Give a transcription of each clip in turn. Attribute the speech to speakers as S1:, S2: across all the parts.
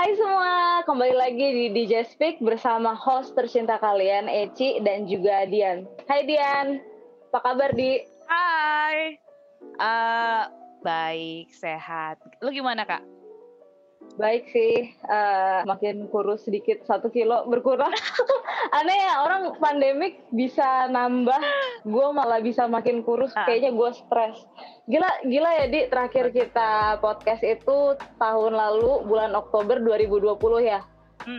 S1: Hai semua, kembali lagi di DJ Speak bersama host tercinta kalian, Eci dan juga Dian. Hai Dian, apa kabar Di?
S2: Hai, baik, sehat. Lu gimana, Kak?
S1: Baik sih, makin kurus sedikit, 1 kilo berkurang. Aneh ya, orang pandemik bisa nambah, gue malah bisa makin kurus, kayaknya gue stres. Gila ya Di, terakhir kita podcast itu tahun lalu, bulan Oktober 2020 ya.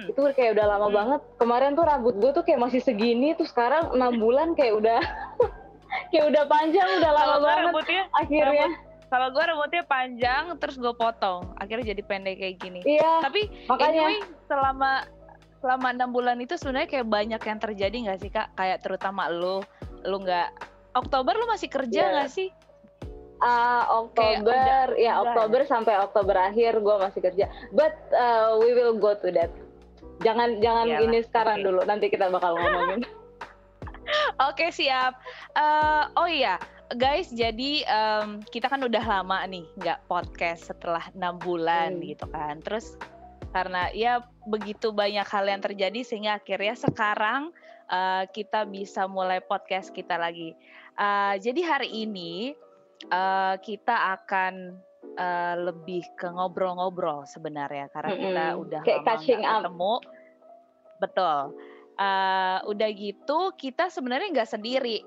S1: Itu kayak udah lama banget. Kemarin tuh rambut gue tuh kayak masih segini, tuh sekarang 6 bulan kayak udah kayak udah panjang, udah lama banget akhirnya.
S2: Kalau gue rambutnya panjang, terus gue potong, akhirnya jadi pendek kayak gini.
S1: Iya,
S2: tapi
S1: makanya.
S2: Anyway, selama 6 bulan itu sebenarnya kayak banyak yang terjadi nggak sih, Kak? Kayak terutama lu nggak, Oktober lu masih kerja nggak sih?
S1: Oktober, Oktober sampai Oktober akhir gue masih kerja. But we will go to that. Jangan
S2: Yalah,
S1: ini sekarang dulu, nanti kita bakal ngomongin.
S2: Oke, siap. Oh iya, guys, jadi kita kan udah lama nih nggak podcast setelah 6 bulan gitu kan. Terus karena ya begitu banyak hal yang terjadi sehingga akhirnya sekarang kita bisa mulai podcast kita lagi. Jadi hari ini kita akan lebih ke ngobrol-ngobrol sebenarnya karena kita udah
S1: kayak
S2: lama nggak ketemu. Betul. Udah gitu kita sebenarnya nggak sendiri,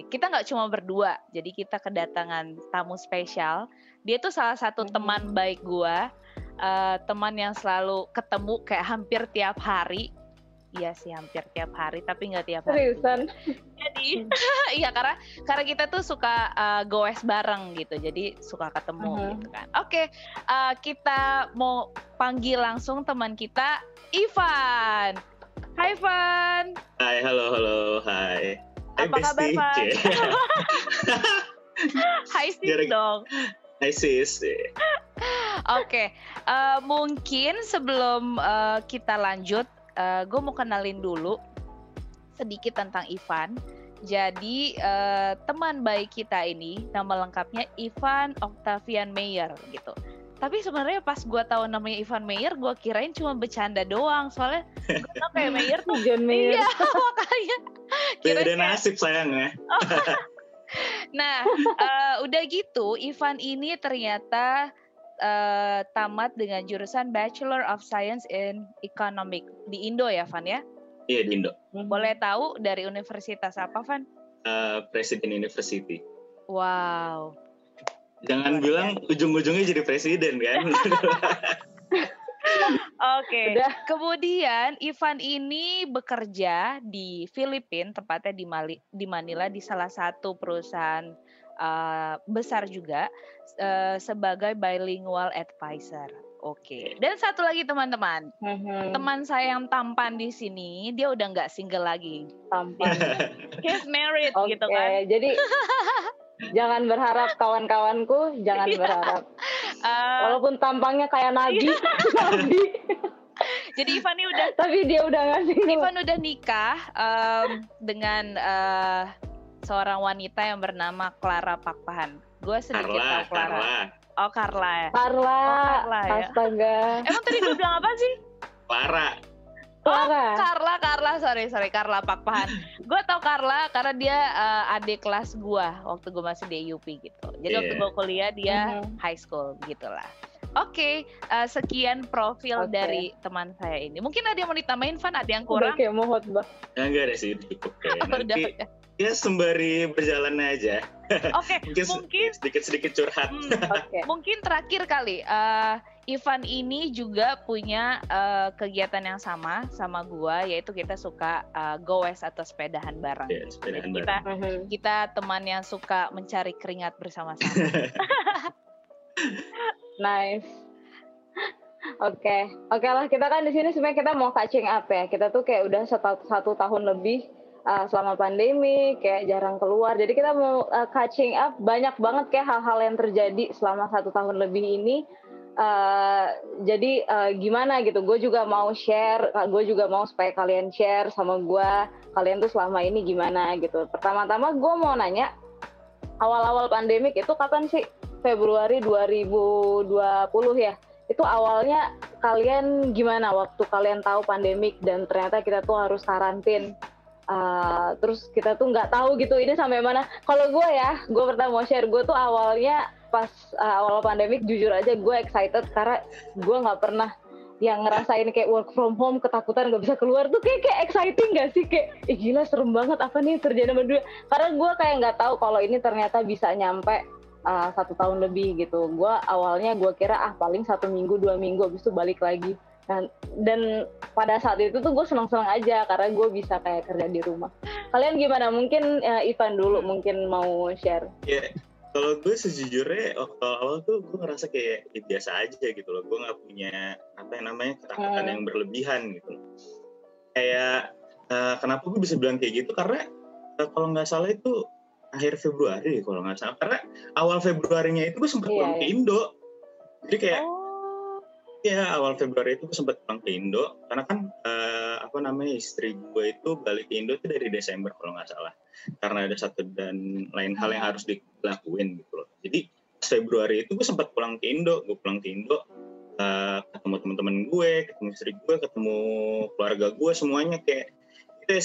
S2: kita nggak cuma berdua, jadi kita kedatangan tamu spesial. Dia tuh salah satu teman baik gua, teman yang selalu ketemu kayak hampir tiap hari. Iya sih, hampir tiap hari, tapi nggak tiap hari.
S1: Seriusan?
S2: Jadi iya, karena kita tuh suka goes bareng gitu, jadi suka ketemu gitu kan. Oke, kita mau panggil langsung teman kita, Ivan. Hai Van.
S3: Hai, halo, hai.
S2: Apa kabar Van? Hai sis dong.
S3: Hai sis.
S2: Oke, mungkin sebelum kita lanjut, gue mau kenalin dulu sedikit tentang Ivan. Jadi teman baik kita ini nama lengkapnya Ivan Octavian Meyer gitu. Tapi sebenarnya pas gue tahu namanya Ivan Meyer, gue kirain cuma bercanda doang. Soalnya gue tau kayak Meyer tuh
S1: John Mayer.
S2: Iya, makanya
S3: beda nasib sayangnya.
S2: Nah, udah gitu Ivan ini ternyata tamat dengan jurusan Bachelor of Science in Economic di Indo ya, Van ya?
S3: Iya, di Indo.
S2: Boleh tahu dari universitas apa, Van?
S3: Presiden University.
S2: Wow.
S3: Jangan bilang ujung-ujungnya jadi presiden kan.
S2: Oke. Kemudian Ivan ini bekerja di Filipina, tepatnya di Manila, di salah satu perusahaan besar juga sebagai bilingual advisor. Oke. Dan satu lagi teman-teman, teman saya yang tampan di sini, dia udah nggak single lagi.
S1: Tampan.
S2: He's married gitu kan.
S1: Jadi jangan berharap kawan-kawanku, jangan berharap. Walaupun tampangnya kayak nabi.
S2: Jadi Ivan ini udah,
S1: tapi dia udah ngasih.
S2: Ivan udah nikah dengan seorang wanita yang bernama Clara Pakpahan. Gue sedikit tahu Clara. Oh, Carla ya.
S1: Carla ya. Astaga.
S2: Emang tadi gue bilang apa sih?
S3: Clara.
S2: Sorry, Carla Pakpahan. Gue tau Carla karena dia adik kelas gue waktu gue masih di UP gitu. Jadi waktu gue kuliah dia high school gitulah. Oke, sekian profil dari teman saya ini. Mungkin ada yang mau ditambahin, Van? Ada yang kurang?
S1: Udah kayak mau khotbah.
S3: Enggak ada sih, cukup kayak. Nanti ya sembari berjalan aja.
S2: Oke, mungkin
S3: sedikit curhat.
S2: Mungkin terakhir kali, Ivan ini juga punya kegiatan yang sama gua, yaitu kita suka goes atau sepedahan bareng.
S3: Yeah, sepedahan bareng.
S2: Kita teman yang suka mencari keringat bersama-sama.
S1: Nice. Oke lah, kita kan di sini sebenarnya kita mau catching up ya. Kita tuh kayak udah satu tahun lebih selama pandemi, kayak jarang keluar. Jadi kita mau catching up, banyak banget kayak hal-hal yang terjadi selama 1 tahun lebih ini. Jadi gimana gitu, gue juga mau share, gue juga mau supaya kalian share sama gue, kalian tuh selama ini gimana gitu. Pertama-tama gue mau nanya, awal-awal pandemik itu kapan sih? Februari 2020 ya? Itu awalnya kalian gimana waktu kalian tahu pandemik dan ternyata kita tuh harus karantin? Terus kita tuh nggak tahu gitu ini sampai mana. Kalau gue pertama mau share, gue tuh awalnya pas awal pandemik jujur aja gue excited karena gue nggak pernah yang ngerasain kayak work from home, ketakutan nggak bisa keluar tuh kayak exciting gak sih, kayak gila serem banget apa nih terjadi sama dunia. Karena gue kayak nggak tahu kalau ini ternyata bisa nyampe 1 tahun lebih gitu. Gue awalnya gue kira paling 1 minggu 2 minggu habis itu balik lagi. Dan pada saat itu tuh gue senang-senang aja karena gue bisa kayak kerja di rumah. Kalian gimana? Mungkin Ivan dulu mungkin mau share.
S3: Ya, kalau gue sejujurnya awal tuh gue ngerasa kayak biasa aja gitu loh. Gue nggak punya ketakutan yang berlebihan gitu. Kayak kenapa gue bisa bilang kayak gitu? Karena kalau nggak salah itu akhir Februari kalau nggak salah. Karena awal Februarinya itu gue sempat pulang ke Indo. Jadi kayak awal Februari itu gue sempat pulang ke Indo karena kan istri gue itu balik ke Indo itu dari Desember kalau nggak salah, karena ada satu dan lain hal yang harus dilakuin gitu loh. Jadi Februari itu gue sempat pulang ke Indo, ketemu teman-teman gue, ketemu istri gue, ketemu keluarga gue, semuanya kayak itu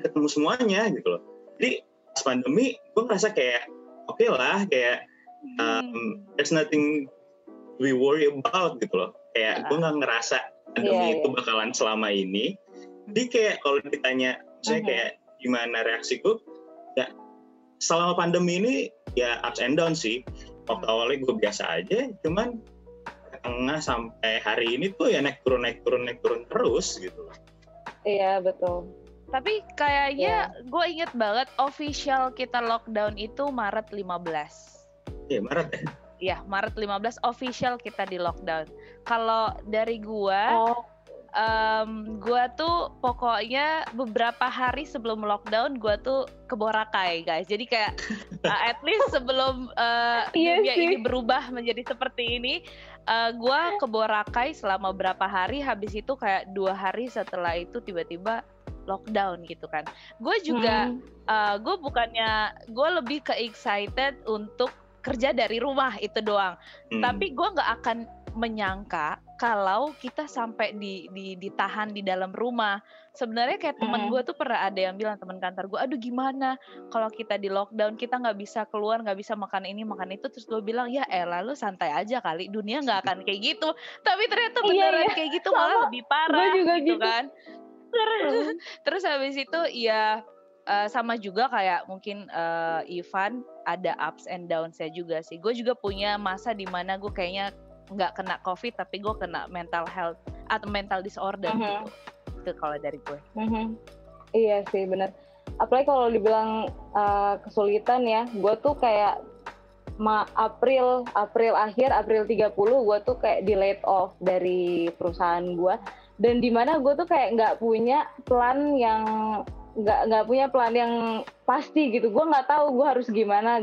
S3: ketemu semuanya gitu loh. Jadi pas pandemi gue ngerasa kayak oke lah, kayak there's nothing we worry about gitu loh. Kayak gue nggak ngerasa pandemi itu bakalan selama ini. Jadi kayak kalau ditanya saya kayak gimana reaksi gue, ya selama pandemi ini ya ups and down sih. Waktu awalnya gue biasa aja, cuman tengah sampai hari ini tuh ya naik turun terus gitu loh.
S1: Iya betul.
S2: Tapi kayaknya gue inget banget official kita lockdown itu Maret 15.
S3: Iya Maret ya?
S2: Iya, Maret 15 official kita di lockdown. Kalau dari gua tuh pokoknya beberapa hari sebelum lockdown gua tuh ke Boracay, guys. Jadi kayak at least sebelum dunia ini berubah menjadi seperti ini, gua ke Boracay selama berapa hari. Habis itu kayak 2 hari setelah itu tiba-tiba lockdown gitu kan. Gue juga, gue lebih ke excited untuk kerja dari rumah itu doang. Tapi gue nggak akan menyangka kalau kita sampai ditahan di dalam rumah. Sebenarnya kayak teman gue tuh pernah ada yang bilang, teman kantor gue, aduh gimana kalau kita di lockdown, kita nggak bisa keluar, nggak bisa makan ini makan itu. Terus gue bilang, ya elah lu santai aja kali, dunia nggak akan kayak gitu. Tapi ternyata beneran kayak gitu, malah lebih parah gitu kan. Terus habis itu ya sama juga kayak mungkin Ivan ada ups and downs-nya juga sih. Gue juga punya masa di mana gue kayaknya nggak kena COVID tapi gue kena mental health atau mental disorder gitu. Itu kalau dari gue.
S1: Iya sih benar. Apalagi kalau dibilang kesulitan ya, gue tuh kayak April akhir, April 30 gue tuh kayak di laid off dari perusahaan gue. Dan di mana gue tuh kayak nggak punya plan yang pasti gitu. Gue nggak tahu gue harus gimana.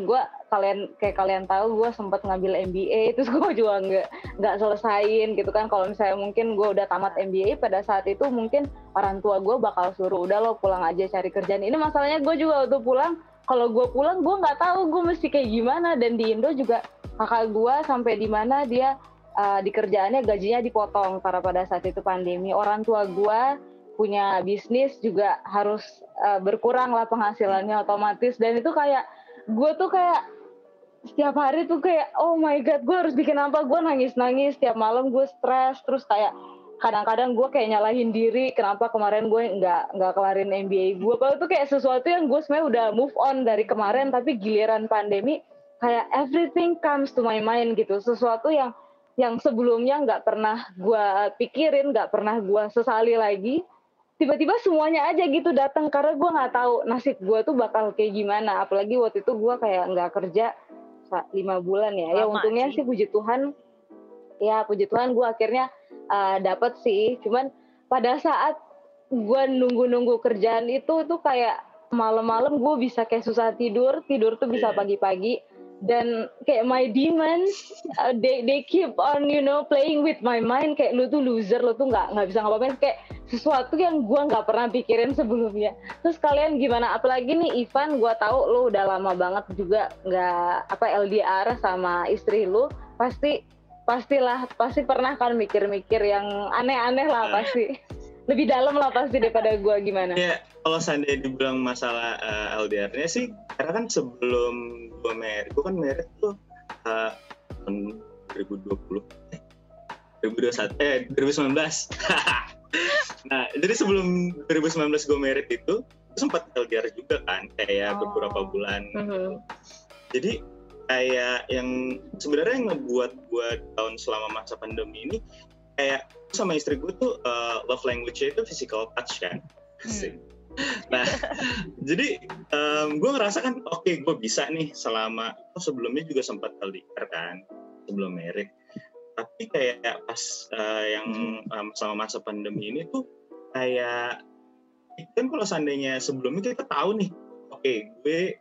S1: Kalian tahu gue sempat ngambil MBA, terus gue juga nggak selesain gitu kan. Kalau misalnya mungkin gue udah tamat MBA pada saat itu, mungkin orang tua gue bakal suruh udah lo pulang aja cari kerjaan. Ini masalahnya gue juga waktu pulang, kalau gue pulang gue nggak tahu gue mesti kayak gimana. Dan di Indo juga kakak gue sampai di mana dia di kerjaannya gajinya dipotong karena pada saat itu pandemi. Orang tua gue punya bisnis juga harus berkurang lah penghasilannya otomatis. Dan itu kayak gue tuh kayak setiap hari tuh kayak oh my god, gue harus bikin apa. Gue nangis setiap malam, gue stres. Terus kayak kadang-kadang gue kayak nyalahin diri kenapa kemarin gue nggak kelarin MBA gue. Padahal itu kayak sesuatu yang gue sebenarnya udah move on dari kemarin, tapi giliran pandemi kayak everything comes to my mind gitu. Sesuatu yang sebelumnya nggak pernah gue pikirin, nggak pernah gue sesali lagi, tiba-tiba semuanya aja gitu datang karena gue nggak tahu nasib gue tuh bakal kayak gimana. Apalagi waktu itu gue kayak nggak kerja 5 bulan ya. Ya untungnya sih puji Tuhan gue akhirnya dapat sih. Cuman pada saat gue nunggu kerjaan itu tuh kayak malam-malam gue bisa kayak susah tidur tuh bisa pagi-pagi. Dan kayak my demons they keep on playing with my mind, kayak lu tuh loser, lu tuh nggak bisa ngapain, kayak sesuatu yang gue nggak pernah pikirin sebelumnya. Terus kalian gimana? Apalagi nih Ivan, gue tahu lu udah lama banget juga nggak LDR sama istri lu, pasti pasti pernah kan mikir-mikir yang aneh-aneh lah pasti. Lebih dalam lah pasti daripada gue gimana.
S3: Ya, kalau seandainya dibilang masalah LDR-nya sih, karena kan sebelum gue kan married tuh tahun 2020, 2019. Nah, jadi sebelum 2019 gue married itu sempat LDR juga kan, kayak beberapa bulan. Jadi kayak yang sebenarnya ngebuat gue tahun selama masa pandemi ini, kayak sama istri gue tuh love language-nya itu physical touch kan. Nah, jadi gue ngerasa kan oke, gue bisa nih selama sebelumnya juga sempat LDR kan sebelum married. Tapi kayak pas yang selama masa pandemi ini tuh kayak kan kalau seandainya sebelumnya kita tahu nih, oke, gue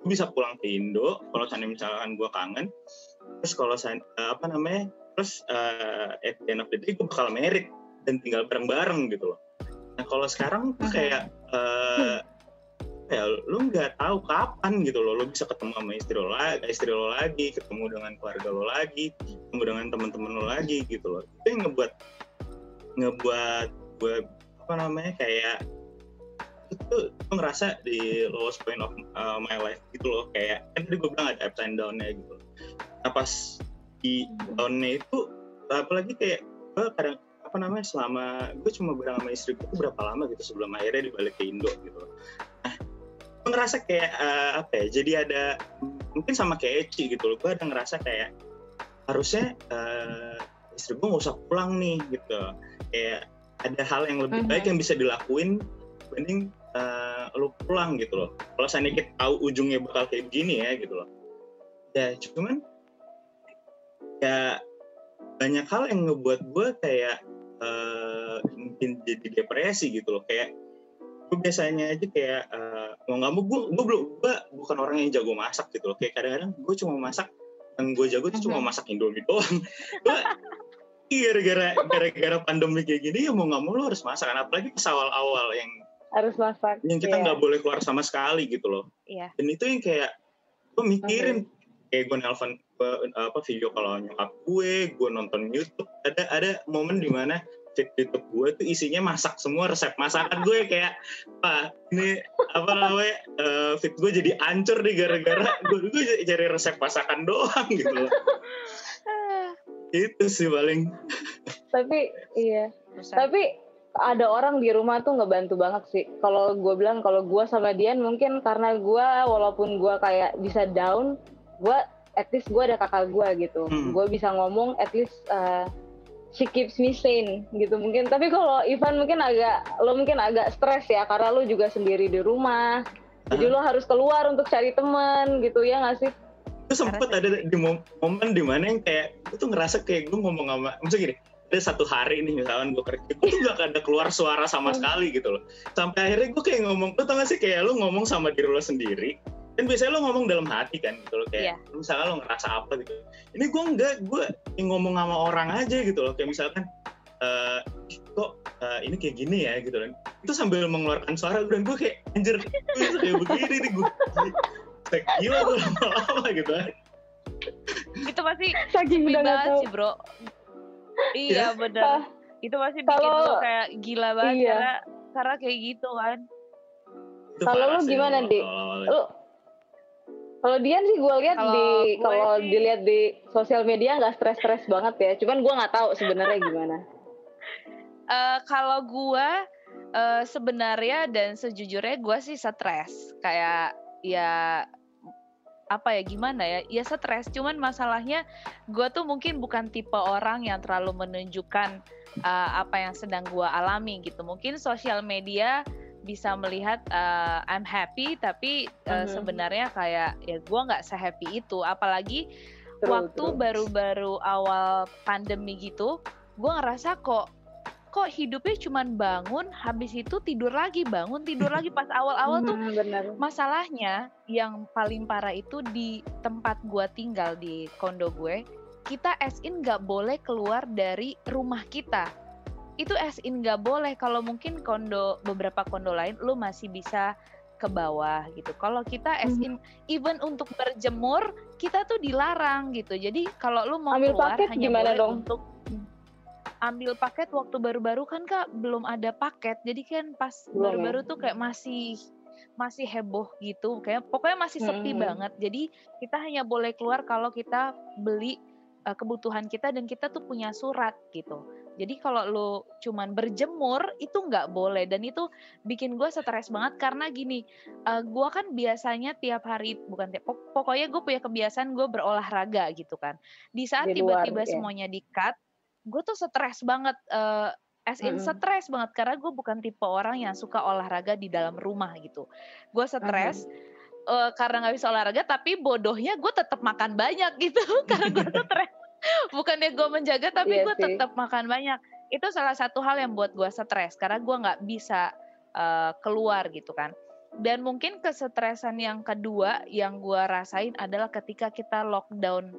S3: bisa pulang ke Indo kalau seandainya misalkan gue kangen. Terus kalau terus at the end of the day gue bakal married dan tinggal bareng-bareng gitu loh. Nah kalau sekarang tuh kayak lu nggak tahu kapan gitu loh, lu bisa ketemu sama istri lo lagi, ketemu dengan keluarga lo lagi, ketemu dengan teman-teman lo lagi gitu loh. Itu yang ngebuat gue kayak itu ngerasa di lowest point of my life gitu loh, kayak kan tadi gue bilang ada ups and down-nya gitu. Nah pas di down-nya itu apalagi kayak gue kadang selama gue cuma bareng sama istri gue berapa lama gitu sebelum akhirnya dibalik ke Indo gitu. Nah gue ngerasa kayak jadi ada mungkin sama kayak Eci gitu loh, gue ada ngerasa kayak harusnya istri gue nggak usah pulang nih gitu, kayak ada hal yang lebih baik yang bisa dilakuin dibanding lu pulang gitu loh. Kalau seandainya kita tahu ujungnya bakal kayak begini ya gitu loh. Ya cuman ya banyak hal yang ngebuat gue kayak mungkin jadi depresi gitu loh. Kayak gue biasanya aja kayak mau nggak mau gue bukan orang yang jago masak gitu loh. Kayak kadang-kadang gue cuma masak, yang gue jago itu cuma masak Indomie doang. Gara-gara pandemi kayak gini ya mau nggak mau lo harus masak kan, apalagi pas awal-awal yang
S1: harus masak
S3: yang kita nggak boleh keluar sama sekali gitu loh. Dan itu yang kayak gue mikirin kayak gue nelfon video kalau nyokap gue nonton YouTube, ada momen dimana feed YouTube gue tuh isinya masak semua, resep masakan gue, kayak ini feed gue jadi hancur nih gara-gara gue cari resep masakan doang gitu loh. Itu sih paling.
S1: Tapi ada orang di rumah tuh ngebantu banget sih. Kalau gue bilang, kalau gue sama Dian mungkin karena gue walaupun gue kayak bisa down, gue at least gue ada kakak gue gitu. Gue bisa ngomong, at least she keeps me sane gitu mungkin. Tapi kalau Ivan mungkin agak stres ya, karena lo juga sendiri di rumah. Jadi lo harus keluar untuk cari teman gitu, ya nggak sih?
S3: Itu sempet ada di momen dimana yang kayak gue tuh ngerasa kayak gue ngomong sama, maksudnya gini, ada satu hari nih misalkan gue kerja, gue tuh gak ada keluar suara sama sekali gitu loh. Sampai akhirnya gue kayak ngomong, lo tau gak sih kayak lo ngomong sama diri lo sendiri, dan biasanya lo ngomong dalam hati kan gitu loh, kayak misalkan lo ngerasa apa gitu. Ini gue enggak, gue ngomong sama orang aja gitu loh, kayak misalkan ini kayak gini ya gitu loh. Itu sambil mengeluarkan suara, dan gue kayak anjir, gue kayak begini nih, gue gila tuh lama-lama gitu kan.
S2: Itu pasti
S1: saking
S2: banget sih bro. Iya benar. Itu pasti bikin lo kayak gila banget karena kayak gitu kan.
S1: Kalau lo gimana Di? Kalau Dian sih gue lihat kalau dilihat di sosial media nggak stres banget ya. Cuman gue nggak tahu sebenarnya gimana.
S2: Kalau gue sebenarnya dan sejujurnya gue sih stres, kayak ya apa ya, gimana ya stres. Cuman masalahnya gue tuh mungkin bukan tipe orang yang terlalu menunjukkan apa yang sedang gue alami gitu. Mungkin sosial media bisa melihat I'm happy, tapi sebenarnya kayak ya gue nggak se-happy itu. Apalagi waktu baru-baru awal pandemi gitu, gue ngerasa kok hidupnya cuman bangun, habis itu tidur lagi, bangun, tidur lagi. Pas awal-awal tuh masalahnya yang paling parah itu di tempat gue tinggal, di kondo gue, kita as in gak boleh keluar dari rumah kita. Itu as in gak boleh. Kalau mungkin beberapa kondo lain lu masih bisa ke bawah gitu. Kalau kita as in even untuk berjemur kita tuh dilarang gitu. Jadi kalau lu mau
S1: Ambil
S2: keluar
S1: paket
S2: hanya
S1: gimana
S2: boleh
S1: dong?
S2: untuk ambil paket waktu baru-baru kan Kak belum ada paket. Jadi kan pas
S1: Belum ya?
S2: baru-baru tuh kayak masih heboh gitu. Kayak pokoknya masih sepi banget. Jadi kita hanya boleh keluar kalau kita beli kebutuhan kita dan kita tuh punya surat gitu. Jadi kalau lu cuman berjemur itu nggak boleh dan itu bikin gue stres banget karena gini, gue kan biasanya tiap hari pokoknya gue punya kebiasaan gue berolahraga gitu kan. Di saat
S1: Di luar,
S2: tiba-tiba
S1: ya.
S2: semuanya di-cut, gue tuh stres banget, stres banget karena gue bukan tipe orang yang suka olahraga di dalam rumah gitu. Gue stres karena nggak bisa olahraga, tapi bodohnya gue tetap makan banyak gitu karena gue stres. Bukannya gue menjaga, tapi
S1: Iya
S2: gue
S1: sih.
S2: tetap makan banyak. Itu salah satu hal yang buat gue stres karena gue nggak bisa keluar gitu kan. Dan mungkin kesetresan yang kedua yang gue rasain adalah ketika kita lockdown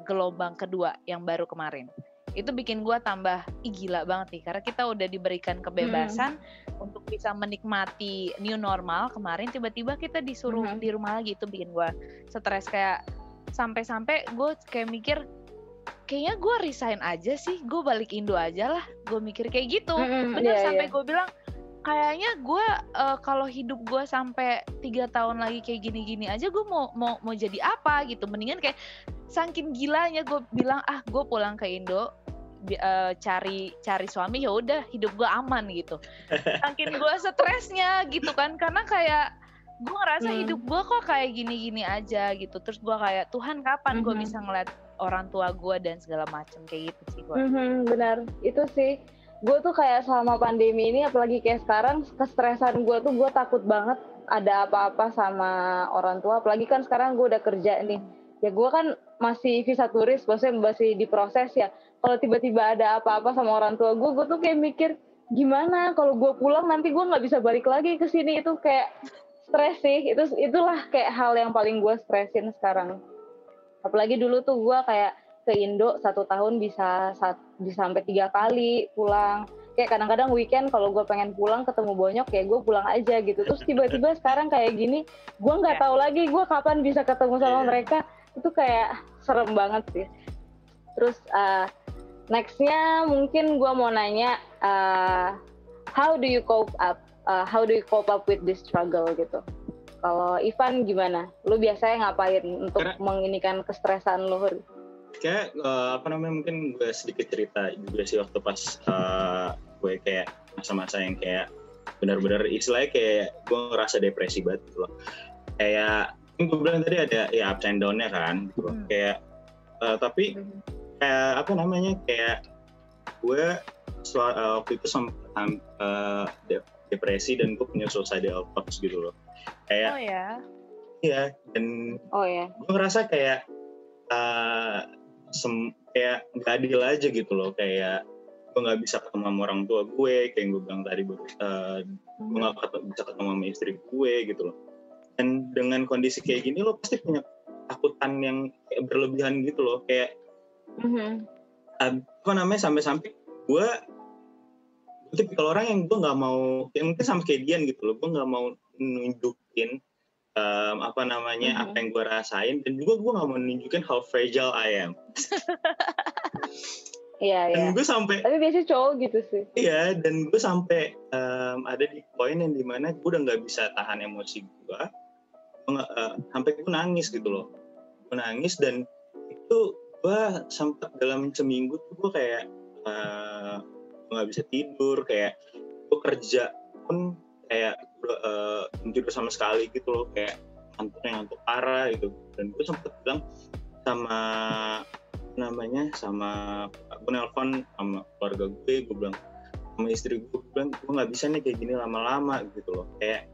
S2: gelombang kedua yang baru kemarin. Itu bikin gue tambah gila banget nih karena kita udah diberikan kebebasan untuk bisa menikmati new normal kemarin, tiba-tiba kita disuruh di rumah lagi. Itu bikin gue stres kayak sampai-sampai gue kayak mikir kayaknya gue resign aja sih, gue balik Indo aja lah, gue mikir kayak gitu. Bener sampai gue bilang kayaknya gue kalau hidup gue sampai 3 tahun lagi kayak gini-gini aja gue mau jadi apa gitu. Mendingan kayak saking gilanya gue bilang gue pulang ke Indo cari suami, ya udah hidup gue aman gitu. Saking gue stresnya gitu kan karena kayak gue ngerasa hidup gue kok kayak gini-gini aja gitu. Terus gue kayak Tuhan kapan gue bisa ngeliat orang tua gue dan segala macam kayak gitu sih gue.
S1: Benar, itu sih. Gue tuh kayak selama pandemi ini, apalagi kayak sekarang, kestresan gue tuh gue takut banget ada apa-apa sama orang tua. Apalagi kan sekarang gue udah kerja nih. Ya gue kan masih visa turis, maksudnya masih diproses ya. Kalau tiba-tiba ada apa-apa sama orang tua gue tuh kayak mikir, gimana kalau gue pulang nanti gue nggak bisa balik lagi ke sini. Itu kayak stres sih. Itulah kayak hal yang paling gue stresin sekarang. Apalagi dulu tuh gue kayak ke Indo 1 tahun bisa sampai 3 kali pulang. Kayak kadang-kadang weekend kalau gue pengen pulang ketemu bonyok, kayak gue pulang aja gitu. Terus tiba-tiba sekarang kayak gini, gue nggak tahu lagi gue kapan bisa ketemu sama mereka. Itu kayak serem banget sih. Terus nextnya mungkin gue mau nanya, how do you cope up with this struggle gitu? Kalau Ivan gimana? Lu biasanya ngapain untuk menginikan kestresan lu?
S3: Kayak mungkin gue sedikit cerita juga sih waktu pas gue kayak masa-masa yang kayak benar-benar istilahnya kayak gue ngerasa depresi banget gitu loh. Kayak gue bilang tadi ada ya ups and down-nya kan gitu. Kayak tapi kayak kayak gue waktu itu sempat depresi dan gue punya suicidal thoughts gitu loh. Kayak iya, dan gue ngerasa kayak kayak nggak adil aja gitu loh, kayak gue nggak bisa ketemu sama orang tua gue, kayak gue bilang tadi gue nggak bisa ketemu sama istri gue gitu loh. Dan dengan kondisi kayak gini lo pasti punya takutan yang kayak berlebihan gitu loh, kayak sampai gue tipikal orang yang gue nggak mau, yang mungkin sama kayak Dian gitu loh, gue nggak mau nunjukin apa yang gue rasain, dan juga gue nggak mau nunjukin how fragile I am.
S1: Iya.
S3: Dan gue sampai.
S1: Tapi biasanya cowok gitu sih.
S3: Iya, dan gue sampai ada di poin yang dimana gue udah nggak bisa tahan emosi gue, sampai gue nangis gitu loh. Gue nangis dan itu gue sempat dalam seminggu tuh gue kayak nggak bisa tidur, kayak gue kerja pun kayak tidur sama sekali gitu loh, kayak ngantuk parah gitu. Dan gue sempet bilang sama gue nelpon sama keluarga gue bilang sama istri gue bilang gue nggak bisa nih kayak gini lama-lama gitu loh, kayak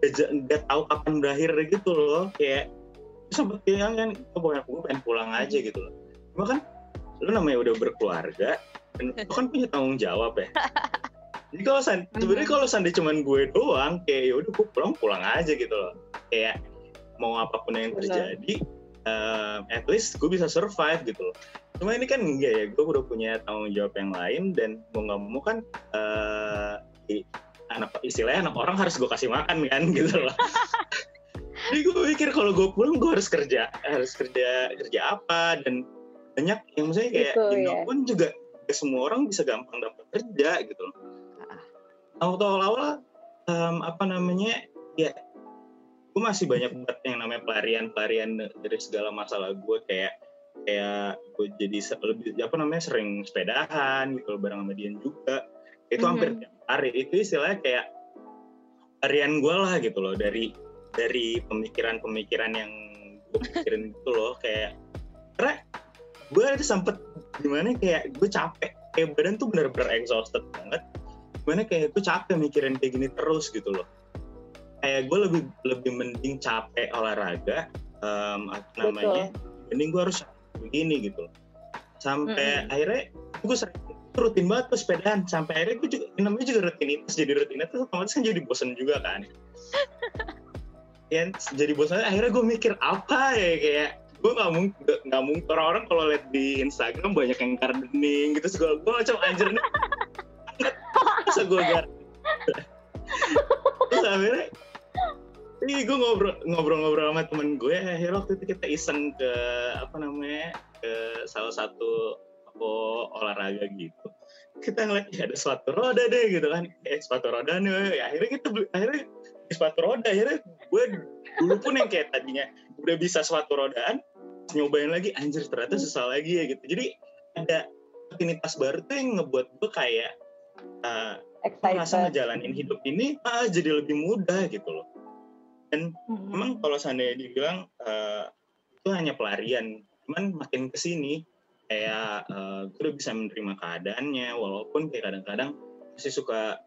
S3: nggak tahu kapan berakhir gitu loh, kayak sempet bilang kan gue pengen pulang aja gitu loh. Cuma kan lu namanya udah berkeluarga dan lu kan punya tanggung jawab ya. Jadi kalau sebenarnya kalau seandainya cuman gue doang, kayak ya udah gue pulang aja gitu loh. Kayak mau apapun yang terjadi, at least gue bisa survive gitu loh. Cuma ini kan enggak ya, gue udah punya tanggung jawab yang lain dan mau nggak mau kan anak orang harus gue kasih makan kan gitu loh. Jadi gue mikir kalau gue pulang gue harus kerja apa, dan banyak yang maksudnya kayak
S1: Itu,
S3: Indo
S1: ya.
S3: pun juga gak semua orang bisa gampang dapat kerja gitu loh. Awal-awal ya gue masih banyak buat yang namanya pelarian dari segala masalah gue, kayak gue jadi lebih sering sepedahan gitu loh, bareng sama Dian juga. Itu hampir tiap hari, itu istilahnya kayak harian gue lah gitu loh, dari pemikiran yang gue pikirin gitu loh, kayak karena gue itu sempet gimana kayak gue capek, kayak badan tuh bener-bener exhausted banget, gimana kayak gue capek mikirin kayak gini terus gitu loh. Kayak gue lebih mending capek olahraga mending gue harus begini gitu loh. Sampai akhirnya gue rutin banget tuh sepedaan, sampai akhirnya gue juga namanya juga rutinitas, jadi rutinitas otomatis kan jadi bosan juga kan. Ya jadi bosan, akhirnya gue mikir apa ya, kayak gue nggak mungkin orang-orang kalau lihat di Instagram banyak yang gardening gitu, gue macam anjir nih masa gue gardening. Terus akhirnya gue ngobrol sama temen gue, akhirnya waktu itu kita iseng ke ke salah satu olahraga gitu, kita ngeliat ada sepatu roda deh gitu kan, sepatu roda nih, akhirnya kita beli sepatu roda. Akhirnya gue dulu pun yang kayak tadinya udah bisa sepatu rodaan, nyobain lagi, anjir ternyata susah lagi ya gitu. Jadi ada rutinitas baru tuh yang ngebuat gue kayak merasa ngejalanin hidup ini jadi lebih mudah gitu loh. Dan memang kalau seandainya dibilang itu hanya pelarian, cuman makin kesini kayak gue udah bisa menerima keadaannya, walaupun kayak kadang-kadang masih suka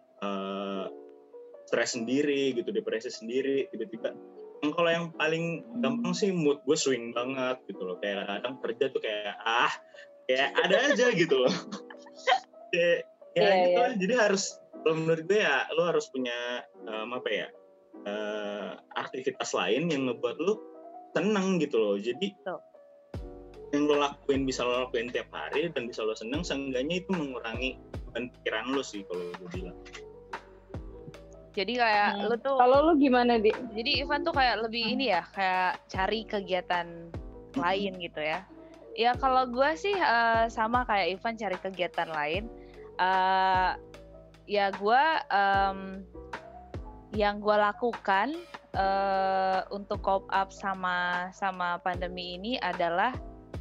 S3: stres sendiri gitu, depresi sendiri tiba-tiba. Kalau yang paling gampang sih mood gue swing banget gitu loh, kayak kadang kerja tuh kayak ada aja gitu loh. Gitu. Jadi harus, kalau menurut gue ya lo harus punya aktivitas lain yang ngebuat lo seneng gitu loh. Jadi yang lo lakuin bisa lo lakuin tiap hari dan bisa lo seneng, seenggaknya itu mengurangi beban pikiran lo sih kalau gue bilang.
S2: Jadi kayak lo tuh,
S1: kalau lo gimana, Di?
S2: Jadi Ivan tuh kayak lebih ini ya, kayak cari kegiatan lain gitu ya. Ya kalau gue sih sama kayak Ivan, cari kegiatan lain. Ya gue yang gue lakukan untuk cope up sama pandemi ini adalah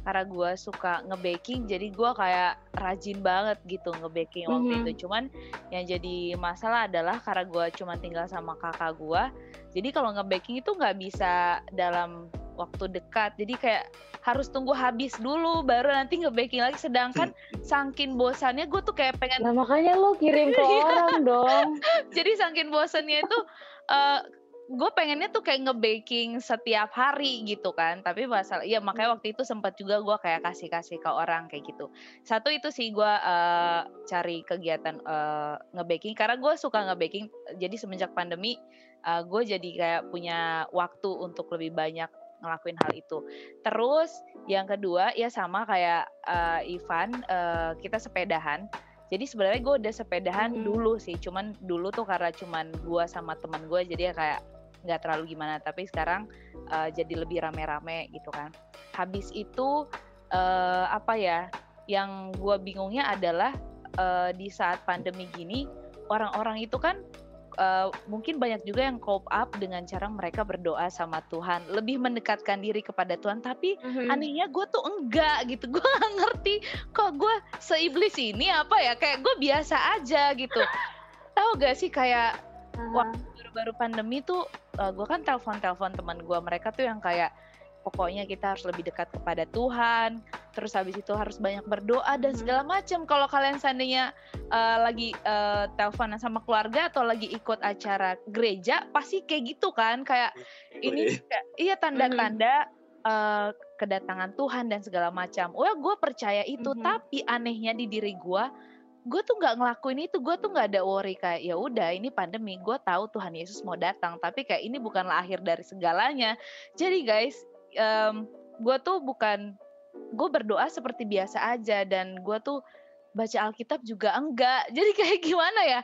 S2: karena gue suka nge-baking, jadi gue kayak rajin banget gitu nge-baking waktu itu. Cuman yang jadi masalah adalah karena gue cuma tinggal sama kakak gue, jadi kalau nge-baking itu nggak bisa dalam waktu dekat, jadi kayak harus tunggu habis dulu baru nanti nge-baking lagi. Sedangkan saking bosannya gue tuh kayak pengen,
S1: nah makanya lo kirim ke orang dong.
S2: Jadi saking bosannya itu gue pengennya tuh kayak nge-baking setiap hari gitu kan, tapi masalah ya makanya waktu itu sempat juga gue kayak kasih ke orang kayak gitu. Satu itu sih gue cari kegiatan nge-baking, karena gue suka nge-baking. Jadi semenjak pandemi gue jadi kayak punya waktu untuk lebih banyak ngelakuin hal itu. Terus yang kedua ya sama kayak Ivan, kita sepedahan. Jadi sebenarnya gue udah sepedahan dulu sih, cuman dulu tuh karena cuman gue sama teman gue, jadi ya kayak nggak terlalu gimana. Tapi sekarang jadi lebih rame-rame gitu kan. Habis itu yang gue bingungnya adalah di saat pandemi gini, orang-orang itu kan mungkin banyak juga yang cope up dengan cara mereka berdoa sama Tuhan, lebih mendekatkan diri kepada Tuhan. Tapi anehnya gue tuh enggak gitu. Gue gak ngerti kok gue seiblis ini apa ya, kayak gue biasa aja gitu. Tahu gak sih kayak waktu baru-baru pandemi tuh gue kan telepon teman gue, mereka tuh yang kayak pokoknya kita harus lebih dekat kepada Tuhan, terus habis itu harus banyak berdoa dan segala macam. Kalau kalian seandainya lagi teleponan sama keluarga atau lagi ikut acara gereja, pasti kayak gitu kan, kayak ini iya tanda-tanda kedatangan Tuhan dan segala macam. Gue percaya itu, tapi anehnya di diri gue tuh nggak ngelakuin itu. Gue tuh nggak ada worry kayak ya udah ini pandemi, gue tahu Tuhan Yesus mau datang, tapi kayak ini bukanlah akhir dari segalanya. Jadi guys, gue berdoa seperti biasa aja, dan gue tuh baca Alkitab juga enggak. Jadi kayak gimana ya?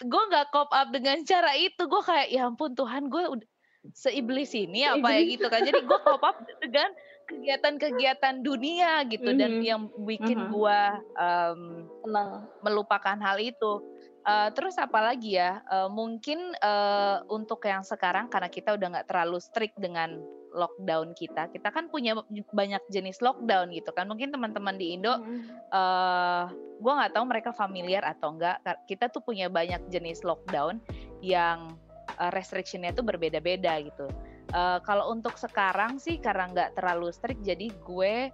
S2: Gue nggak cope up dengan cara itu. Gue kayak ya ampun Tuhan, gue udah seiblis ini apa ya
S1: Seiblis.
S2: gitu kan. Jadi gue cope up dengan kegiatan-kegiatan dunia gitu dan
S1: Mhm,
S2: yang bikin
S1: mhm.
S2: gue
S1: Tenang.
S2: melupakan hal itu. Terus apalagi ya? Mungkin untuk yang sekarang karena kita udah nggak terlalu strict dengan lockdown kita. Kita kan punya banyak jenis lockdown gitu kan. Mungkin teman-teman di Indo,
S1: Mhm.
S2: gue nggak tahu mereka familiar atau enggak. Kita tuh punya banyak jenis lockdown yang restriction-nya tuh berbeda-beda gitu. Kalau untuk sekarang sih karena nggak terlalu strict, jadi gue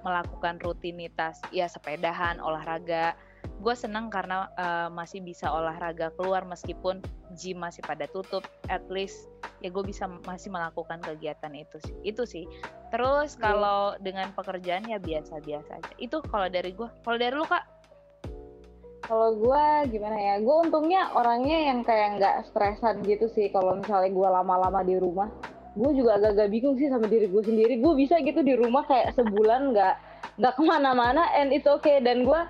S2: melakukan rutinitas ya sepedahan, olahraga. Gue senang karena masih bisa olahraga keluar meskipun gym masih pada tutup. At least ya gue bisa masih melakukan kegiatan itu sih. Terus kalau dengan pekerjaan ya biasa-biasa aja. Itu kalau dari gue. Kalau dari lu Kak?
S1: Kalau gue gimana ya? Gue untungnya orangnya yang kayak nggak stresan gitu sih. Kalau misalnya gue lama-lama di rumah, gue juga agak-agak bingung sih sama diri gue sendiri. Gue bisa gitu di rumah kayak sebulan nggak kemana-mana, and it's okay. Dan gue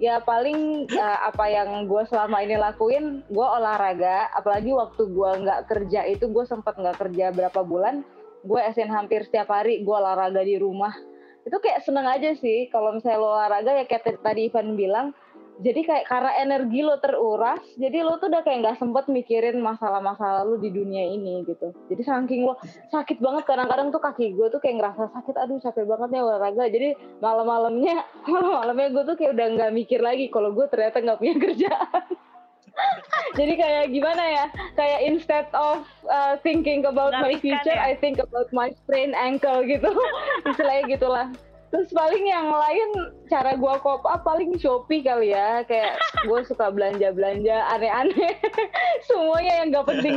S1: ya paling apa yang gue selama ini lakuin, gue olahraga. Apalagi waktu gue nggak kerja itu, gue sempat nggak kerja berapa bulan. Gue hampir setiap hari gue olahraga di rumah. Itu kayak seneng aja sih. Kalau misalnya lo olahraga ya kayak tadi Ivan bilang. Jadi kayak karena energi lo teruras, jadi lo tuh udah kayak nggak sempet mikirin masalah-masalah lo di dunia ini gitu. Jadi saking lo sakit banget, kadang-kadang tuh kaki gue tuh kayak ngerasa sakit, aduh capek banget nih olahraga. Jadi malam-malamnya gue tuh kayak udah nggak mikir lagi kalau gue ternyata nggak punya kerjaan. Jadi kayak gimana ya? Kayak instead of thinking about my
S2: Mengalihkan
S1: future,
S2: ya?
S1: I think about my sprained ankle gitu. Istilahnya gitulah. Terus paling yang lain cara gue cope up paling Shopee kali ya. Kayak gue suka belanja-belanja aneh-aneh. Semuanya yang gak penting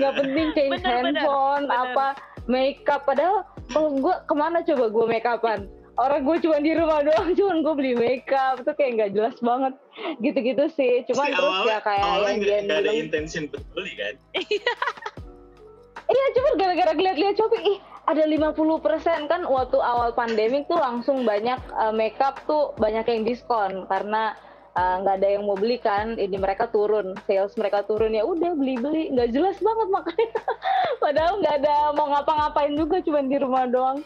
S1: kayak handphone, apa makeup. Padahal kalau gue kemana coba gue makeupan? Orang gue cuma di rumah doang, cuman gue beli makeup tuh kayak nggak jelas banget, gitu-gitu sih. Cuman terus ya kayak yang dia
S3: nggak ada
S1: bilang,
S3: intention betul kan?
S1: iya cuman gara-gara lihat-lihat Shopee, ada 50% kan waktu awal pandemik tuh langsung banyak makeup tuh banyak yang diskon karena nggak ada yang mau beli kan, ini mereka turun, sales mereka turun, ya udah beli-beli, nggak jelas banget makanya. Padahal nggak ada mau ngapa-ngapain juga, cuman di rumah doang.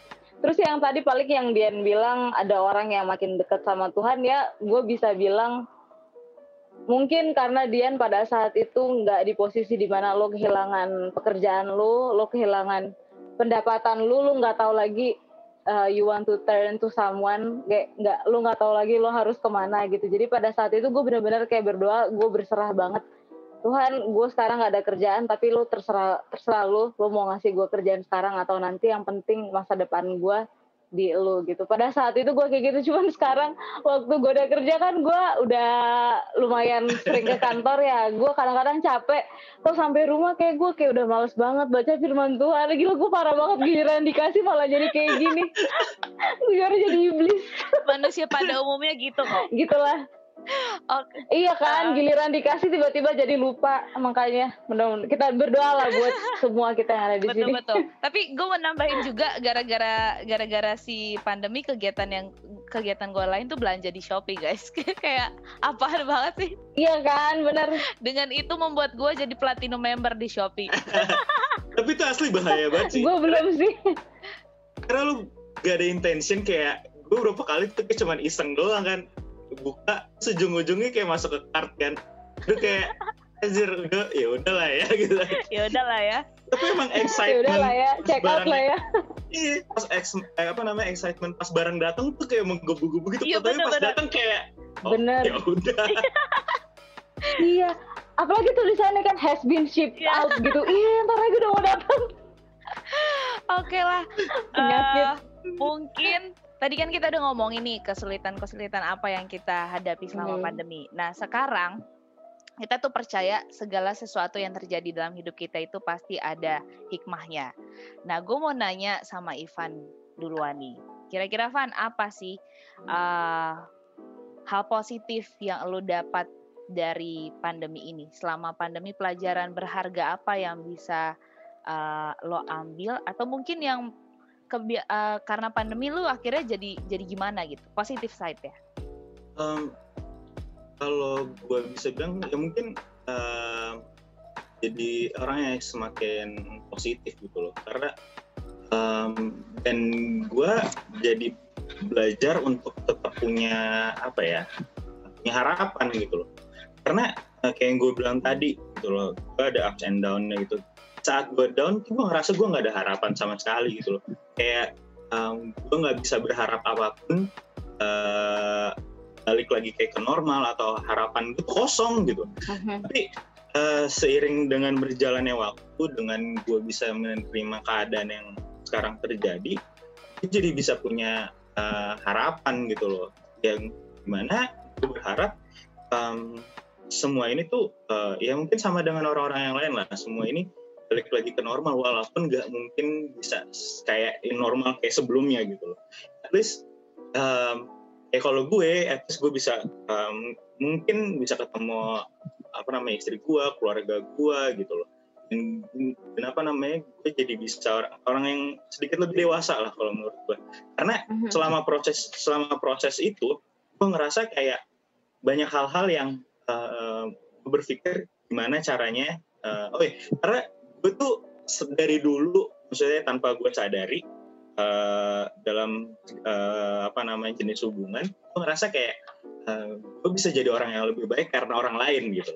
S1: Terus yang tadi paling yang Dian bilang ada orang yang makin dekat sama Tuhan, ya gue bisa bilang mungkin karena Dian pada saat itu nggak di posisi dimana lo kehilangan pekerjaan lo kehilangan pendapatan lo nggak tahu lagi you want to turn to someone, kayak lo nggak tahu lagi lo harus kemana gitu. Jadi pada saat itu gue benar-benar kayak berdoa, gue berserah banget. Tuhan, gue sekarang gak ada kerjaan, tapi lo terserah lo mau ngasih gue kerjaan sekarang atau nanti, yang penting masa depan gue di lo gitu. Pada saat itu gue kayak gitu, cuman sekarang waktu gue udah kerja kan gue udah lumayan sering ke kantor ya, gue kadang-kadang capek, terus sampai rumah kayak gue kayak udah males banget baca firman Tuhan. Gila, gue parah banget, giliran dikasih malah jadi kayak gini. Gue jadi iblis.
S2: Manusia pada umumnya gitu kok.
S1: Gitulah.
S2: Oke.
S1: Iya kan, giliran dikasih tiba-tiba jadi lupa. Makanya mudah-mudahan kita berdoa lah buat semua kita yang ada di sini.
S2: Betul. Tapi gue mau nambahin juga gara-gara si pandemi kegiatan gue lain tuh belanja di Shopee guys. Kayak apaan banget sih?
S1: Iya kan, benar.
S2: Dengan itu membuat gue jadi platinum member di Shopee.
S3: Tapi itu asli bahaya banget sih.
S1: Gue belum sih.
S3: Karena lu gak ada intention, kayak gue berapa kali tuh kayak cuman iseng doang kan. Buka sejung-ujungnya kayak masuk ke cart kan. Itu kayak anjir, ya udahlah ya gitu.
S2: Ya udahlah ya.
S3: Tapi emang excitement.
S1: Ya udahlah ya, check out lah ya.
S3: Iya, pas excitement pas barang datang tuh kayak menggebu-gebu gitu.
S2: Iya,
S3: Tapi pas
S2: bener.
S3: datang kayak
S1: Bener.
S3: ya udah.
S1: Iya, apalagi tulisannya kan has been shipped out gitu. Iya, ntar lagi udah mau datang.
S2: Oke lah.
S1: Penyakit.
S2: Mungkin tadi kan kita udah ngomongin nih kesulitan-kesulitan apa yang kita hadapi selama pandemi. Nah sekarang kita tuh percaya segala sesuatu yang terjadi dalam hidup kita itu pasti ada hikmahnya. Nah gue mau nanya sama Ivan duluan nih. Kira-kira Van, apa sih hal positif yang lo dapat dari pandemi ini? Selama pandemi, pelajaran berharga apa yang bisa lo ambil? Atau mungkin yang karena pandemi lu akhirnya jadi gimana gitu, positif side ya?
S3: Em, Kalau gue bisa bilang ya mungkin jadi orang yang semakin positif gitu loh, karena dan gue jadi belajar untuk tetap punya apa ya, punya harapan gitu loh, karena kayak yang gue bilang tadi gitu loh, gue ada ups and down-nya gitu. Saat gue down gue ngerasa gue nggak ada harapan sama sekali gitu loh, kayak gue nggak bisa berharap apapun, balik lagi kayak ke normal, atau harapan gue kosong gitu. Tapi seiring dengan berjalannya waktu, dengan gue bisa menerima keadaan yang sekarang terjadi, gue jadi bisa punya harapan gitu loh, yang dimana gue berharap semua ini tuh ya mungkin sama dengan orang-orang yang lain lah, semua ini balik lagi ke normal, walaupun nggak mungkin bisa kayak normal kayak sebelumnya gitu loh. At least ya kalau gue, at least gue bisa mungkin bisa ketemu apa namanya istri gue, keluarga gue gitu loh. Dan apa namanya, gue jadi bisa orang yang sedikit lebih dewasa lah kalau menurut gue. Karena selama proses itu, gue ngerasa kayak banyak hal-hal yang gue berpikir gimana caranya. Karena gue tuh dari dulu, maksudnya tanpa gue sadari, dalam apa namanya jenis hubungan, gue ngerasa kayak gue bisa jadi orang yang lebih baik karena orang lain gitu.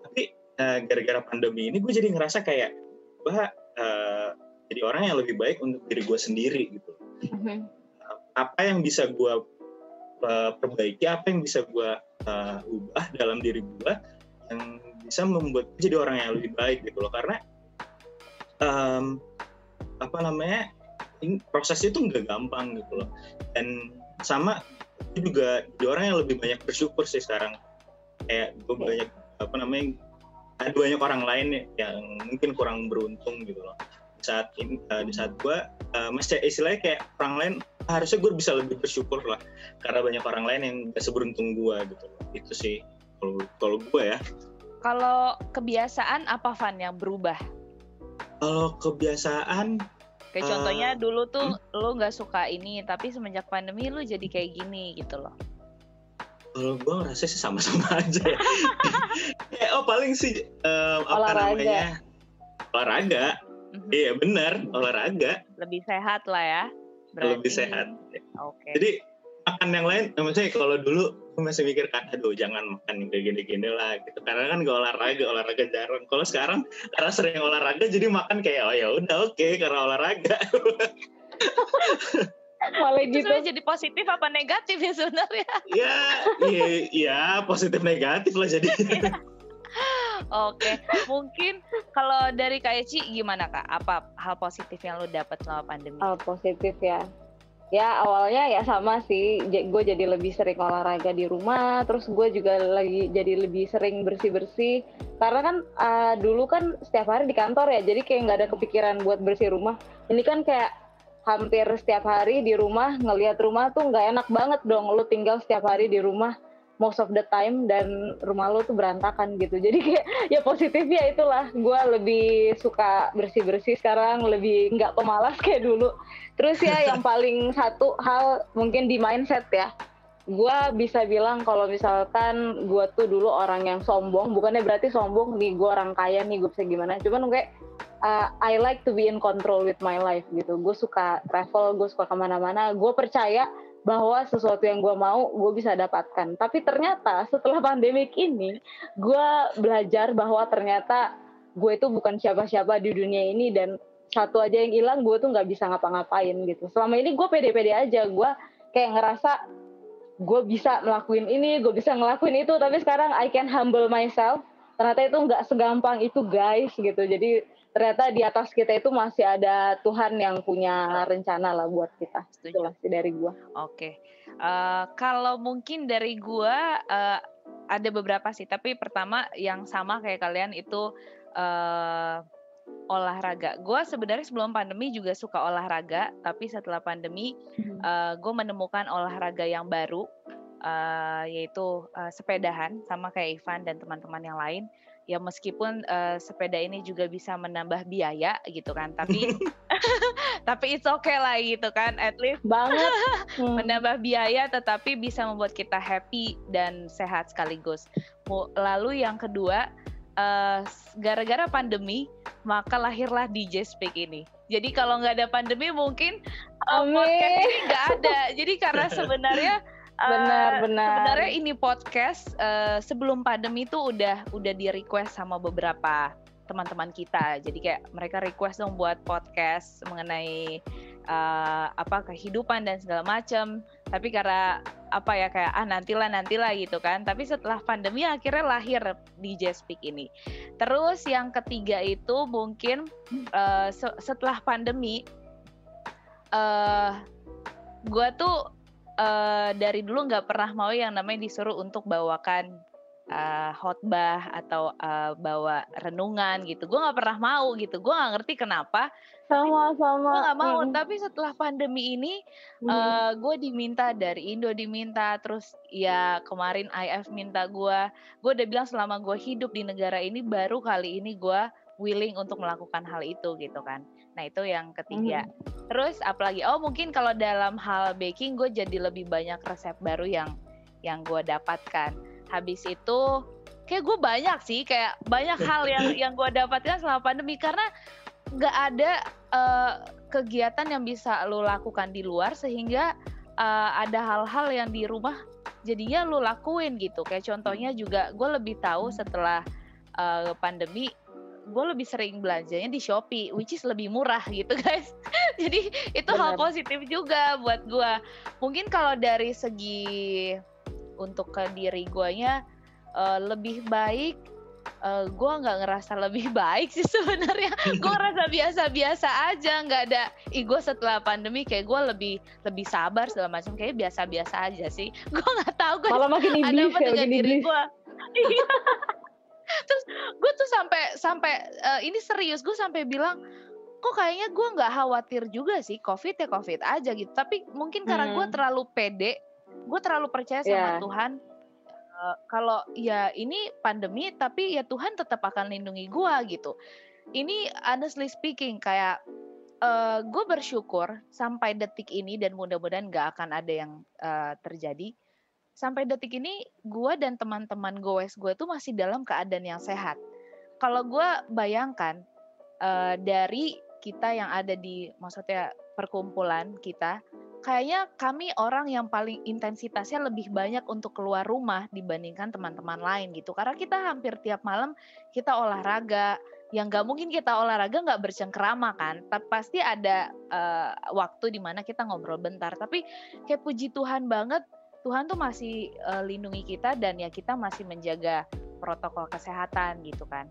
S3: Tapi gara-gara pandemi ini gue jadi ngerasa kayak gue jadi orang yang lebih baik untuk diri gue sendiri gitu. Apa yang bisa gue perbaiki, apa yang bisa gue ubah dalam diri gue yang bisa membuat gue jadi orang yang lebih baik gitu loh. Karena apa namanya, prosesnya itu nggak gampang gitu loh. Dan sama juga jadi orang yang lebih banyak bersyukur sih sekarang. Kayak gue banyak apa namanya, ada banyak orang lain yang mungkin kurang beruntung gitu loh. Saat ini di saat gue masih istilahnya kayak orang lain, harusnya gue bisa lebih bersyukur lah karena banyak orang lain yang gak seberuntung gue gitu loh. Itu sih kalau gue ya.
S2: Kalau kebiasaan apa Van yang berubah?
S3: Kalau kebiasaan,
S2: kayak contohnya dulu tuh lo nggak suka ini, tapi semenjak pandemi lo jadi kayak gini gitu loh.
S3: Kalau gue ngerasa sih sama-sama aja ya. Paling sih apa namanya, olahraga. Iya benar, olahraga.
S2: Lebih sehat lah ya. Berarti.
S3: Lebih sehat.
S2: Okay.
S3: Jadi makan yang lain, maksudnya kalau dulu gue masih mikir aduh jangan makan kayak gini-gini lah gitu, karena kan gak olahraga jarang. Kalau sekarang karena sering olahraga jadi makan kayak oh ya udah oke, karena olahraga.
S2: Malah gitu. Itu jadi positif apa negatif ya sebenarnya?
S3: Iya positif negatif lah jadi.
S2: Oke, mungkin kalau dari Kak Eci gimana Kak? Apa hal positif yang lo dapat selama pandemi?
S1: Hal positif ya. Ya awalnya ya sama sih, gue jadi lebih sering olahraga di rumah, terus gue juga lagi jadi lebih sering bersih-bersih, karena kan dulu kan setiap hari di kantor ya, jadi kayak nggak ada kepikiran buat bersih rumah. Ini kan kayak hampir setiap hari di rumah, ngelihat rumah tuh nggak enak banget dong, lu tinggal setiap hari di rumah most of the time dan rumah lo tuh berantakan gitu. Jadi kayak ya positifnya itulah, gue lebih suka bersih-bersih sekarang, lebih nggak pemalas kayak dulu. Terus ya yang paling satu hal mungkin di mindset ya, gue bisa bilang kalau misalkan gue tuh dulu orang yang sombong, bukannya berarti sombong nih gue orang kaya nih gue bisa gimana, cuman kayak I like to be in control with my life gitu. Gue suka travel, gue suka kemana-mana, gue percaya bahwa sesuatu yang gue mau gue bisa dapatkan. Tapi ternyata setelah pandemik ini gue belajar bahwa ternyata gue itu bukan siapa-siapa di dunia ini, dan satu aja yang hilang, gue tuh nggak bisa ngapa-ngapain gitu. Selama ini gue pede-pede aja, gue kayak ngerasa gue bisa ngelakuin ini, gue bisa ngelakuin itu, tapi sekarang I can humble myself, ternyata itu nggak segampang itu guys gitu. Jadi ternyata di atas kita itu masih ada Tuhan yang punya rencana lah buat kita. Itulah sih dari gue.
S2: Oke. Kalau mungkin dari gue ada beberapa sih, tapi pertama yang sama kayak kalian itu olahraga. Gue sebenarnya sebelum pandemi juga suka olahraga, tapi setelah pandemi gue menemukan olahraga yang baru, yaitu sepedahan sama kayak Ivan dan teman-teman yang lain. ya meskipun sepeda ini juga bisa menambah biaya gitu kan, tapi tapi it's okay lah gitu kan, at least
S1: banget.
S2: menambah biaya tetapi bisa membuat kita happy dan sehat sekaligus. Lalu yang kedua, gara-gara pandemi maka lahirlah DJ Speak ini. Jadi kalau nggak ada pandemi mungkin podcast ini nggak ada. Jadi karena sebenarnya
S1: benar.
S2: Sebenarnya ini podcast sebelum pandemi itu udah di request sama beberapa teman-teman kita. Jadi kayak mereka request dong buat podcast mengenai kehidupan dan segala macam. Tapi karena kayak nantilah gitu kan. Tapi setelah pandemi akhirnya lahir DJ Speak ini. Terus yang ketiga itu mungkin setelah pandemi gue tuh dari dulu nggak pernah mau yang namanya disuruh untuk bawakan khotbah atau bawa renungan gitu. Gue nggak pernah mau gitu. Gue nggak ngerti kenapa.
S1: Sama.
S2: Gue nggak mau. Tapi setelah pandemi ini, gue diminta dari Indo diminta. Terus ya kemarin IF minta gue. Gue udah bilang selama gue hidup di negara ini baru kali ini gue willing untuk melakukan hal itu gitu kan. Nah itu yang ketiga. Terus apalagi? Oh mungkin kalau dalam hal baking gue jadi lebih banyak resep baru yang gue dapatkan. Habis itu kayak gue banyak sih, kayak banyak hal yang gue dapatkan selama pandemi karena nggak ada kegiatan yang bisa lo lakukan di luar sehingga ada hal-hal yang di rumah jadinya lo lakuin gitu. Kayak contohnya juga gue lebih tahu setelah pandemi gue lebih sering belanjanya di Shopee, which is lebih murah gitu guys. Jadi itu hal positif juga buat gue. Mungkin kalau dari segi untuk ke diri guanya lebih baik, gue nggak ngerasa lebih baik sih sebenarnya. Gue ngerasa biasa-biasa aja, nggak ada. Gue setelah pandemi kayak gue lebih sabar segala macam, kayak biasa-biasa aja sih. Gue nggak tahu guys.
S1: Malah makin iblis
S2: ada apa dengan diri gue. Terus gue tuh sampai ini serius, gue sampai bilang kok kayaknya gue nggak khawatir juga sih, COVID ya COVID aja gitu. Tapi mungkin karena gue terlalu pede, gue terlalu percaya sama Tuhan. Kalau ya ini pandemi tapi ya Tuhan tetap akan lindungi gue gitu. Ini honestly speaking kayak gue bersyukur sampai detik ini dan mudah-mudahan gak akan ada yang terjadi. Sampai detik ini gue dan teman-teman goes gue tuh masih dalam keadaan yang sehat. Kalau gue bayangkan dari kita yang ada di maksudnya perkumpulan kita, kayaknya kami orang yang paling intensitasnya lebih banyak untuk keluar rumah dibandingkan teman-teman lain gitu. Karena kita hampir tiap malam kita olahraga. Yang gak mungkin kita olahraga gak bercengkerama kan. Tapi pasti ada waktu dimana kita ngobrol bentar. Tapi kayak puji Tuhan banget, Tuhan tuh masih lindungi kita dan ya kita masih menjaga protokol kesehatan gitu kan.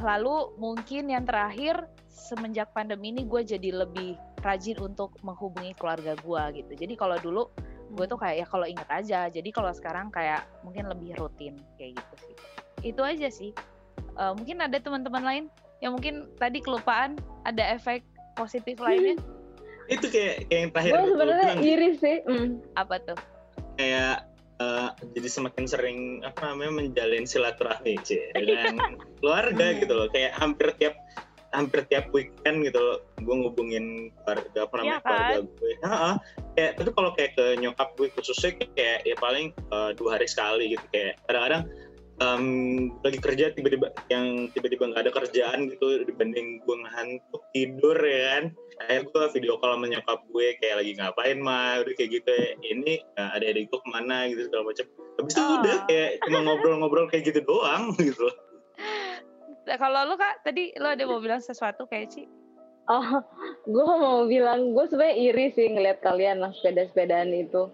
S2: Lalu mungkin yang terakhir, semenjak pandemi ini gue jadi lebih rajin untuk menghubungi keluarga gue gitu. Jadi kalau dulu gue tuh kayak ya kalau inget aja. Jadi kalau sekarang kayak mungkin lebih rutin kayak gitu sih. Itu aja sih. Mungkin ada teman-teman lain yang mungkin tadi kelupaan ada efek positif lainnya.
S3: Itu kayak yang terakhir.
S1: Gue sebenarnya iri sih.
S2: Apa tuh?
S3: Kayak jadi semakin sering menjalin silaturahmi dengan keluarga gitu loh. Kayak hampir tiap weekend gitu loh, gue ngubungin keluarga keluarga gue. Kayak tapi kalau kayak ke nyokap gue khususnya kayak ya paling 2 hari sekali gitu. Kayak kadang-kadang lagi kerja tiba-tiba nggak ada kerjaan gitu, dibanding gue ngantuk tidur ya kan. Akhirnya gue video call sama nyokap gue kayak lagi ngapain mah, udah kayak gitu ya. Ini adik-adik gue kemana gitu segala macam. Habis itu udah kayak cuma ngobrol-ngobrol kayak gitu doang gitu.
S2: Kalau lu Kak, tadi lu ada mau bilang sesuatu kayak Ci?
S1: Oh, gue mau bilang, gue sebenarnya iri sih ngeliat kalian lah sepeda-sepedaan itu.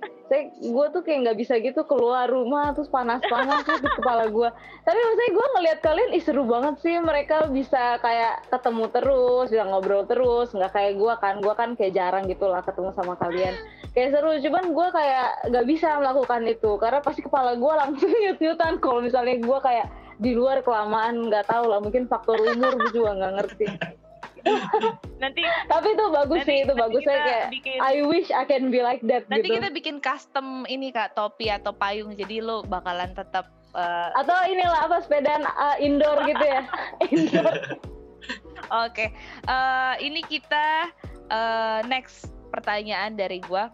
S1: Gue tuh kayak nggak bisa gitu keluar rumah terus panas-panas di kepala gue. Tapi maksudnya gue ngeliat kalian, seru banget sih, mereka bisa kayak ketemu terus, bisa ngobrol terus, nggak kayak gue kan kayak jarang gitu lah ketemu sama kalian. Kayak seru, cuman gue kayak nggak bisa melakukan itu karena pasti kepala gue langsung nyut-nyutan kalau misalnya gue kayak di luar kelamaan, nggak tahu lah, mungkin faktor umur gue juga nggak ngerti. Tapi itu bagus sih, itu bagusnya kayak I wish I can be like that.
S2: Nanti
S1: gitu.
S2: Kita bikin custom ini Kak, topi atau payung, jadi lo bakalan tetap
S1: Atau inilah apa sepedaan indoor gitu ya. Indoor.
S2: Oke. Ini kita next pertanyaan dari gue.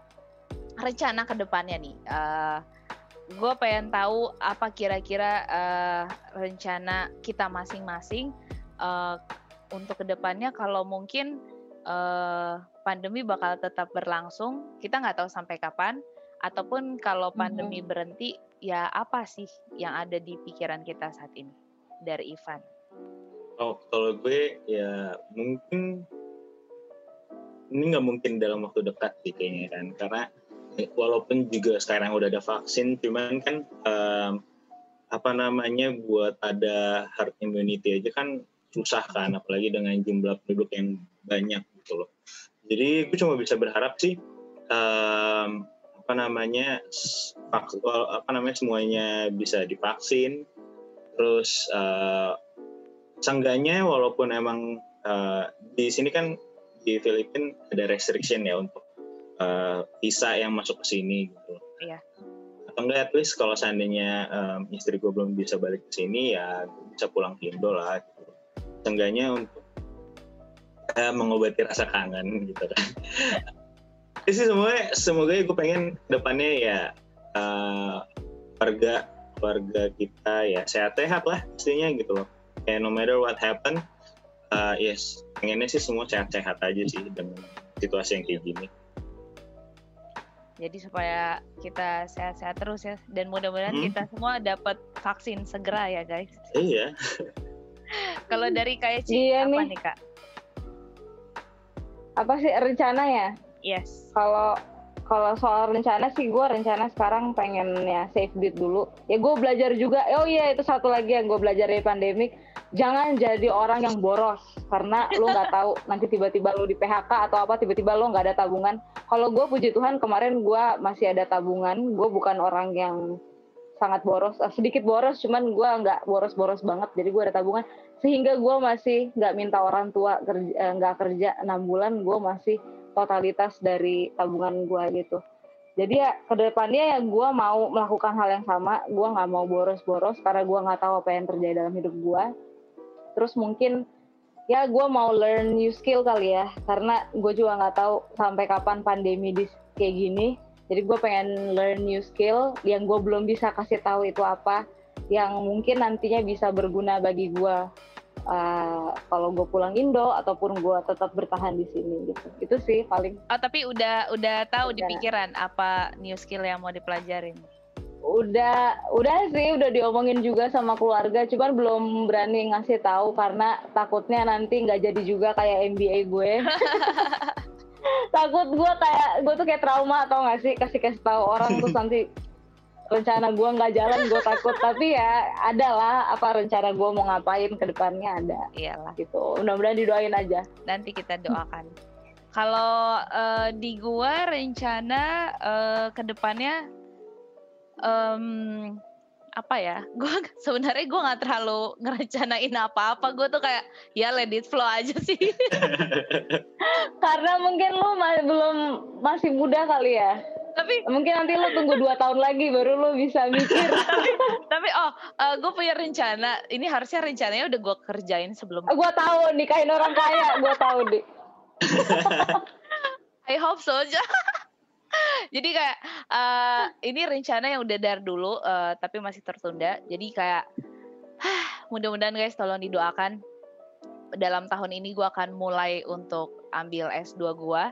S2: Rencana ke depannya nih. Gue pengen tahu apa kira-kira rencana kita masing-masing untuk kedepannya. Kalau mungkin pandemi bakal tetap berlangsung, kita nggak tahu sampai kapan. Ataupun kalau pandemi berhenti, ya apa sih yang ada di pikiran kita saat ini? Dari Ivan.
S3: Kalau gue ya mungkin ini nggak mungkin dalam waktu dekat sih kayaknya kan, karena walaupun juga sekarang udah ada vaksin, cuman kan buat ada herd immunity aja kan susah kan, apalagi dengan jumlah penduduk yang banyak gitu loh. Jadi gue cuma bisa berharap sih semuanya bisa divaksin, terus seenggaknya walaupun emang di sini kan di Filipina ada restriction ya untuk visa yang masuk ke sini gitu.
S2: Iya.
S3: Atau enggak, at least kalau seandainya istri gue belum bisa balik ke sini, ya gue bisa pulang ke Indo lah gitu. Seenggaknya untuk mengobati rasa kangen gitu kan. Jadi sih semoga gue pengen depannya ya keluarga kita ya sehat-sehat lah pastinya gitu loh. Kayak no matter what happen, yes, pengennya sih semua sehat-sehat aja sih dengan situasi yang kayak gini.
S2: Jadi supaya kita sehat-sehat terus ya, dan mudah-mudahan kita semua dapat vaksin segera ya guys.
S3: Iya.
S2: Kalau dari Kak Eci, apa nih Kak?
S1: Apa sih rencananya?
S2: Yes.
S1: Kalau soal rencana sih, gue rencana sekarang pengen ya save duit dulu. Ya gue belajar juga. Oh iya, itu satu lagi yang gue belajar dari pandemik. Jangan jadi orang yang boros, karena lu nggak tahu nanti tiba-tiba lu di PHK atau apa, tiba-tiba lu nggak ada tabungan. Kalau gue puji Tuhan kemarin gue masih ada tabungan. Gue bukan orang yang sangat boros, sedikit boros, cuman gue nggak boros-boros banget. Jadi gue ada tabungan, sehingga gue masih nggak minta orang tua nggak kerja 6 bulan, gue masih totalitas dari tabungan gue gitu. Jadi ya kedepannya ya gue mau melakukan hal yang sama. Gue nggak mau boros-boros karena gue nggak tahu apa yang terjadi dalam hidup gue. Terus mungkin ya gue mau learn new skill kali ya, karena gue juga nggak tahu sampai kapan pandemi kayak gini. Jadi gue pengen learn new skill yang gue belum bisa kasih tahu itu apa, yang mungkin nantinya bisa berguna bagi gue kalau gue pulang Indo ataupun gue tetap bertahan di sini gitu. Itu sih paling.
S2: Oh, tapi udah tahu di pikiran apa new skill yang mau dipelajarin?
S1: Udah sih, udah diomongin juga sama keluarga, cuman belum berani ngasih tahu karena takutnya nanti nggak jadi juga kayak MBA gue. Takut gue tuh kayak trauma, atau nggak sih, kasih tahu orang terus nanti rencana gue nggak jalan, gue takut. Tapi ya adalah apa rencana gue mau ngapain ke depannya ada.
S2: Iyalah.
S1: Gitu. Mudah-mudahan didoain aja.
S2: Nanti kita doakan. Kalau di gue rencana ke depannya apa ya? Gue sebenarnya gue nggak terlalu ngerencanain apa-apa. Gue tuh kayak ya let it flow aja sih.
S1: Karena mungkin lu masih muda kali ya. Tapi mungkin nanti lu tunggu 2 tahun lagi baru lu bisa mikir.
S2: tapi gue punya rencana. Ini harusnya rencananya udah gue kerjain sebelum.
S1: Gue tahu nikahin orang kaya, gue tahu deh.
S2: I hope so aja. Jadi kayak ini rencana yang udah dari dulu tapi masih tertunda. Jadi kayak mudah-mudahan guys tolong didoakan. Dalam tahun ini gue akan mulai untuk ambil S2 gue.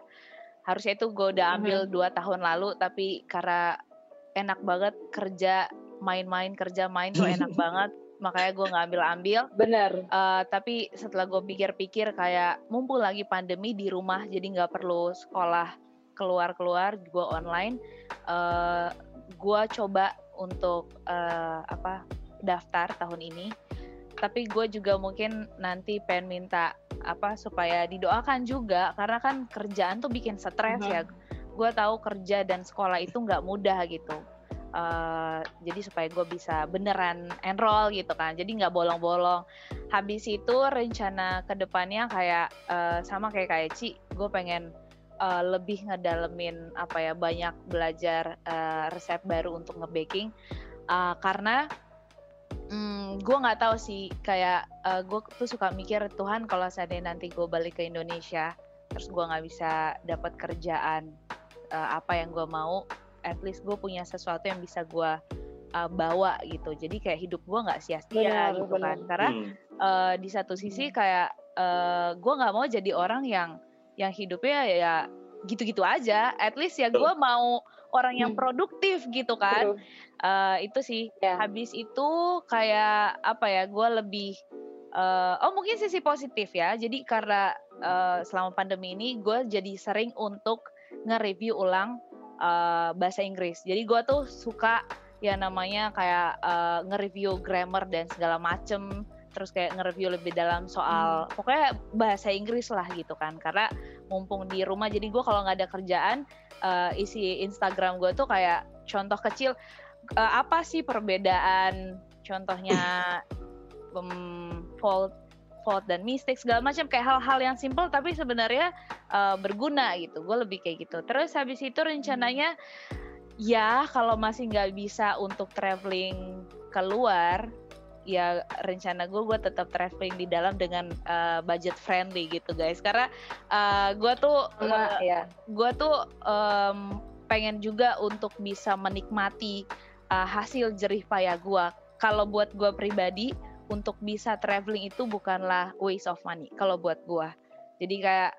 S2: Harusnya itu gue udah ambil 2 tahun lalu, tapi karena enak banget kerja main tuh enak banget, makanya gue nggak ambil.
S1: Bener.
S2: Tapi setelah gue pikir-pikir kayak mumpung lagi pandemi di rumah, jadi nggak perlu sekolah keluar, gue online. Gue coba untuk daftar tahun ini. Tapi gue juga mungkin nanti pengen minta supaya didoakan juga, karena kan kerjaan tuh bikin stres ya. Gue tahu kerja dan sekolah itu nggak mudah gitu. Jadi supaya gue bisa beneran enroll gitu kan, jadi nggak bolong-bolong. Habis itu rencana kedepannya kayak sama kayak Eci, gue pengen lebih ngedalemin banyak belajar resep baru untuk nge-baking, karena Gue nggak tahu sih, kayak gue tuh suka mikir, Tuhan kalau seandainya nanti gue balik ke Indonesia terus gue nggak bisa dapat kerjaan apa yang gue mau, at least gue punya sesuatu yang bisa gue bawa gitu, jadi kayak hidup gue nggak sia-sia gitu kan. Karena di satu sisi kayak gue nggak mau jadi orang yang hidupnya ya gitu-gitu aja, at least ya gue mau orang yang produktif gitu kan. Itu sih. Habis itu kayak apa ya, gue lebih mungkin sisi positif ya, jadi karena selama pandemi ini gue jadi sering untuk nge-review ulang bahasa Inggris. Jadi gue tuh suka ya namanya kayak nge-review grammar dan segala macem, terus kayak nge-review lebih dalam soal pokoknya bahasa Inggris lah gitu kan. Karena mumpung di rumah, jadi gue kalau nggak ada kerjaan, isi Instagram gue tuh kayak contoh kecil, apa sih perbedaan contohnya fault dan mistake segala macam, kayak hal-hal yang simple tapi sebenarnya berguna gitu. Gue lebih kayak gitu. Terus habis itu rencananya ya kalau masih nggak bisa untuk traveling keluar, ya rencana gue tetap traveling di dalam dengan budget friendly gitu guys. Karena gue tuh pengen juga untuk bisa menikmati hasil jerih payah gue. Kalau buat gue pribadi, untuk bisa traveling itu bukanlah waste of money kalau buat gue. Jadi kayak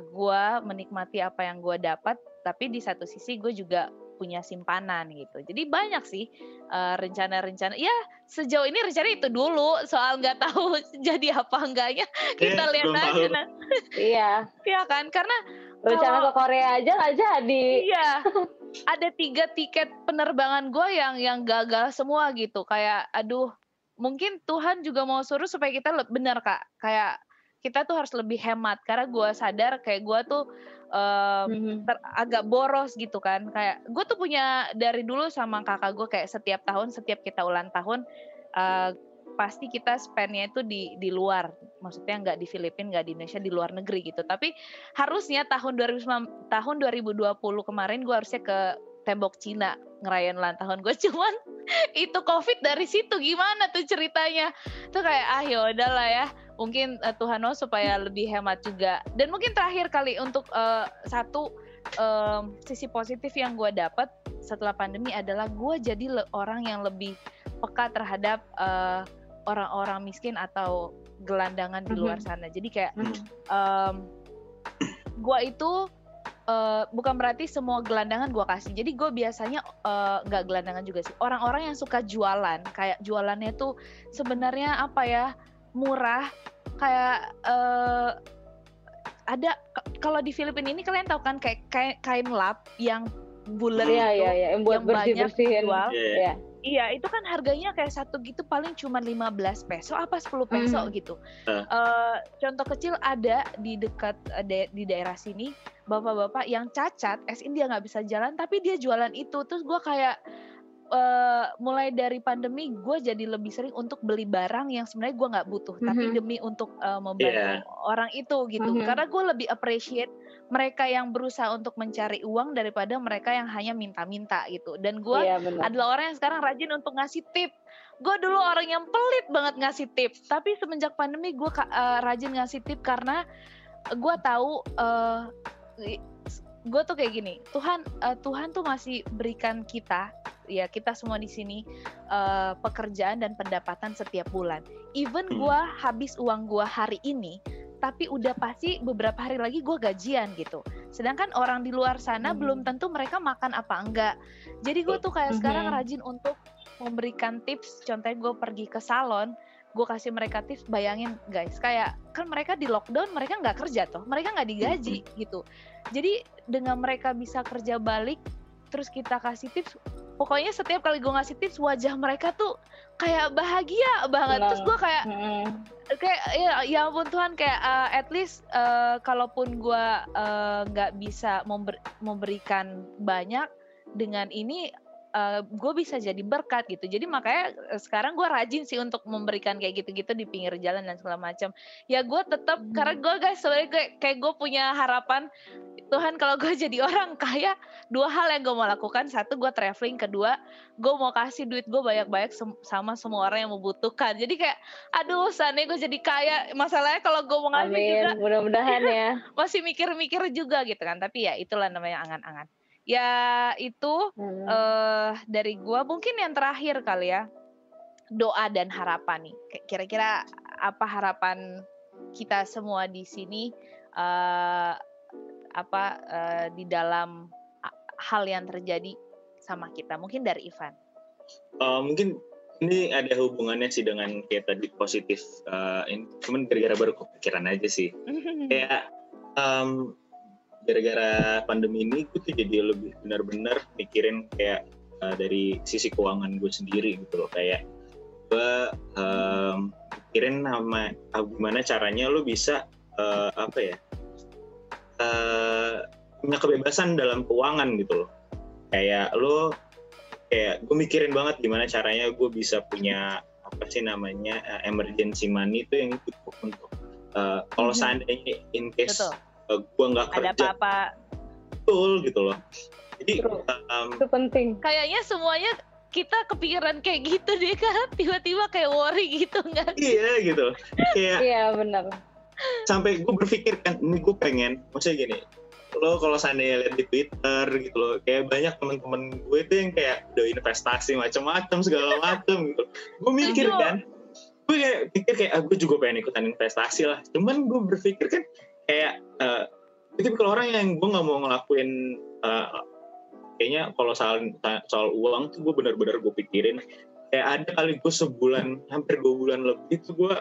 S2: gue menikmati apa yang gue dapat, tapi di satu sisi gue juga punya simpanan gitu. Jadi banyak sih rencana-rencana. Ya sejauh ini rencana itu dulu, soal nggak tahu jadi apa enggaknya kita lihat aja.
S1: Iya.
S2: Iya kan, karena
S1: rencana ke Korea aja nggak jadi. Iya.
S2: Ada 3 tiket penerbangan gue yang gagal semua gitu. Kayak aduh, mungkin Tuhan juga mau suruh supaya kita benar Kak, kayak kita tuh harus lebih hemat. Karena gue sadar kayak gue tuh agak boros gitu kan. Kayak gue tuh punya dari dulu sama kakak gue, kayak setiap tahun, setiap kita ulang tahun pasti kita spendnya itu di luar. Maksudnya nggak di Filipina, nggak di Indonesia, di luar negeri gitu. Tapi harusnya tahun 2020 kemarin gue harusnya ke Tembok Cina ngerayain ulang tahun gue, cuman itu COVID dari situ. Gimana tuh ceritanya? Tuh kayak yaudahlah ya. Mungkin Tuhan mau supaya lebih hemat juga. Dan mungkin terakhir kali untuk satu sisi positif yang gue dapat setelah pandemi adalah gue jadi orang yang lebih peka terhadap orang-orang miskin atau gelandangan di luar sana. Jadi kayak gue itu bukan berarti semua gelandangan gue kasih. Jadi gue biasanya nggak gelandangan juga sih, orang-orang yang suka jualan, kayak jualannya tuh sebenarnya apa ya, murah. Kayak ada kalau di Filipina ini kalian tahu kan, kayak kain lap yang bulat itu,
S1: yang buat bersih-bersihin.
S2: Iya, itu kan harganya kayak satu gitu paling cuma 15 peso apa 10 peso gitu. Contoh kecil ada di dekat di daerah sini, bapak-bapak yang cacat, dia nggak bisa jalan tapi dia jualan itu. Terus gue kayak mulai dari pandemi gue jadi lebih sering untuk beli barang yang sebenarnya gue nggak butuh, tapi demi untuk membantu orang itu gitu. Karena gue lebih appreciate mereka yang berusaha untuk mencari uang daripada mereka yang hanya minta-minta gitu. Dan gue adalah orang yang sekarang rajin untuk ngasih tip. Gue dulu orang yang pelit banget ngasih tip, tapi semenjak pandemi gue rajin ngasih tip karena gue tahu gue tuh kayak gini, Tuhan tuh masih berikan kita, ya kita semua di sini pekerjaan dan pendapatan setiap bulan. Even gue habis uang gue hari ini, tapi udah pasti beberapa hari lagi gue gajian gitu. Sedangkan orang di luar sana belum tentu mereka makan apa enggak. Jadi gue tuh kayak sekarang rajin untuk memberikan tips. Contohnya gue pergi ke salon, gue kasih mereka tips. Bayangin guys, kayak kan mereka di lockdown, mereka nggak kerja toh, mereka nggak digaji gitu. Jadi dengan mereka bisa kerja balik, terus kita kasih tips. Pokoknya setiap kali gue ngasih tips, wajah mereka tuh kayak bahagia banget. Terus gue kayak ya ampun Tuhan, kayak at least kalaupun gue nggak bisa memberikan banyak, dengan ini gue bisa jadi berkat gitu. Jadi makanya sekarang gue rajin sih untuk memberikan kayak gitu-gitu di pinggir jalan dan segala macam. Ya gue tetap karena gue guys sebenarnya kayak gue punya harapan Tuhan kalau gue jadi orang kaya 2 hal yang gue mau lakukan. 1 gue traveling, kedua gue mau kasih duit gue banyak-banyak sama semua orang yang membutuhkan. Jadi kayak aduh seandainya gue jadi kaya, masalahnya kalau gue mau ngasih juga
S1: Amin, mudah-mudahan ya.
S2: masih mikir-mikir juga gitu kan. Tapi ya itulah namanya angan-angan. Ya itu dari gua mungkin yang terakhir kali ya, doa dan harapan nih. Kira-kira apa harapan kita semua di sini di dalam hal yang terjadi sama kita? Mungkin dari Ivan.
S3: Mungkin ini ada hubungannya sih dengan kayak tadi positif. Cuman gara-gara baru kepikiran aja sih. Kayak gara-gara pandemi ini gue tuh jadi lebih benar-benar mikirin kayak dari sisi keuangan gue sendiri gitu loh. Kayak gue mikirin gimana caranya lo bisa punya kebebasan dalam keuangan gitu loh. Kayak gue mikirin banget gimana caranya gue bisa punya emergency money itu yang cukup untuk kalau seandainya in case gue nggak kerja,
S2: ada apa-apa,
S3: betul gitu loh. Jadi
S1: itu penting.
S2: Kayaknya semuanya kita kepikiran kayak gitu deh kan, tiba-tiba kayak worry gitu nggak?
S3: Iya gitu. Kayak
S1: Iya benar.
S3: Sampai gue berpikir kan, ini gue pengen, maksudnya gini, lo kalau seandainya lihat di Twitter gitu loh, kayak banyak teman-teman gue itu yang kayak udah investasi macam-macam segala macam gitu. Gue mikir kan, gue kayak pikir kayak gue juga pengen ikutan investasi lah. Cuman gue berpikir kan kayak itu kalau orang yang gue nggak mau ngelakuin kayaknya kalau soal uang tuh gue benar-benar gue pikirin kayak ada kali gue sebulan hampir 2 bulan lebih tuh gue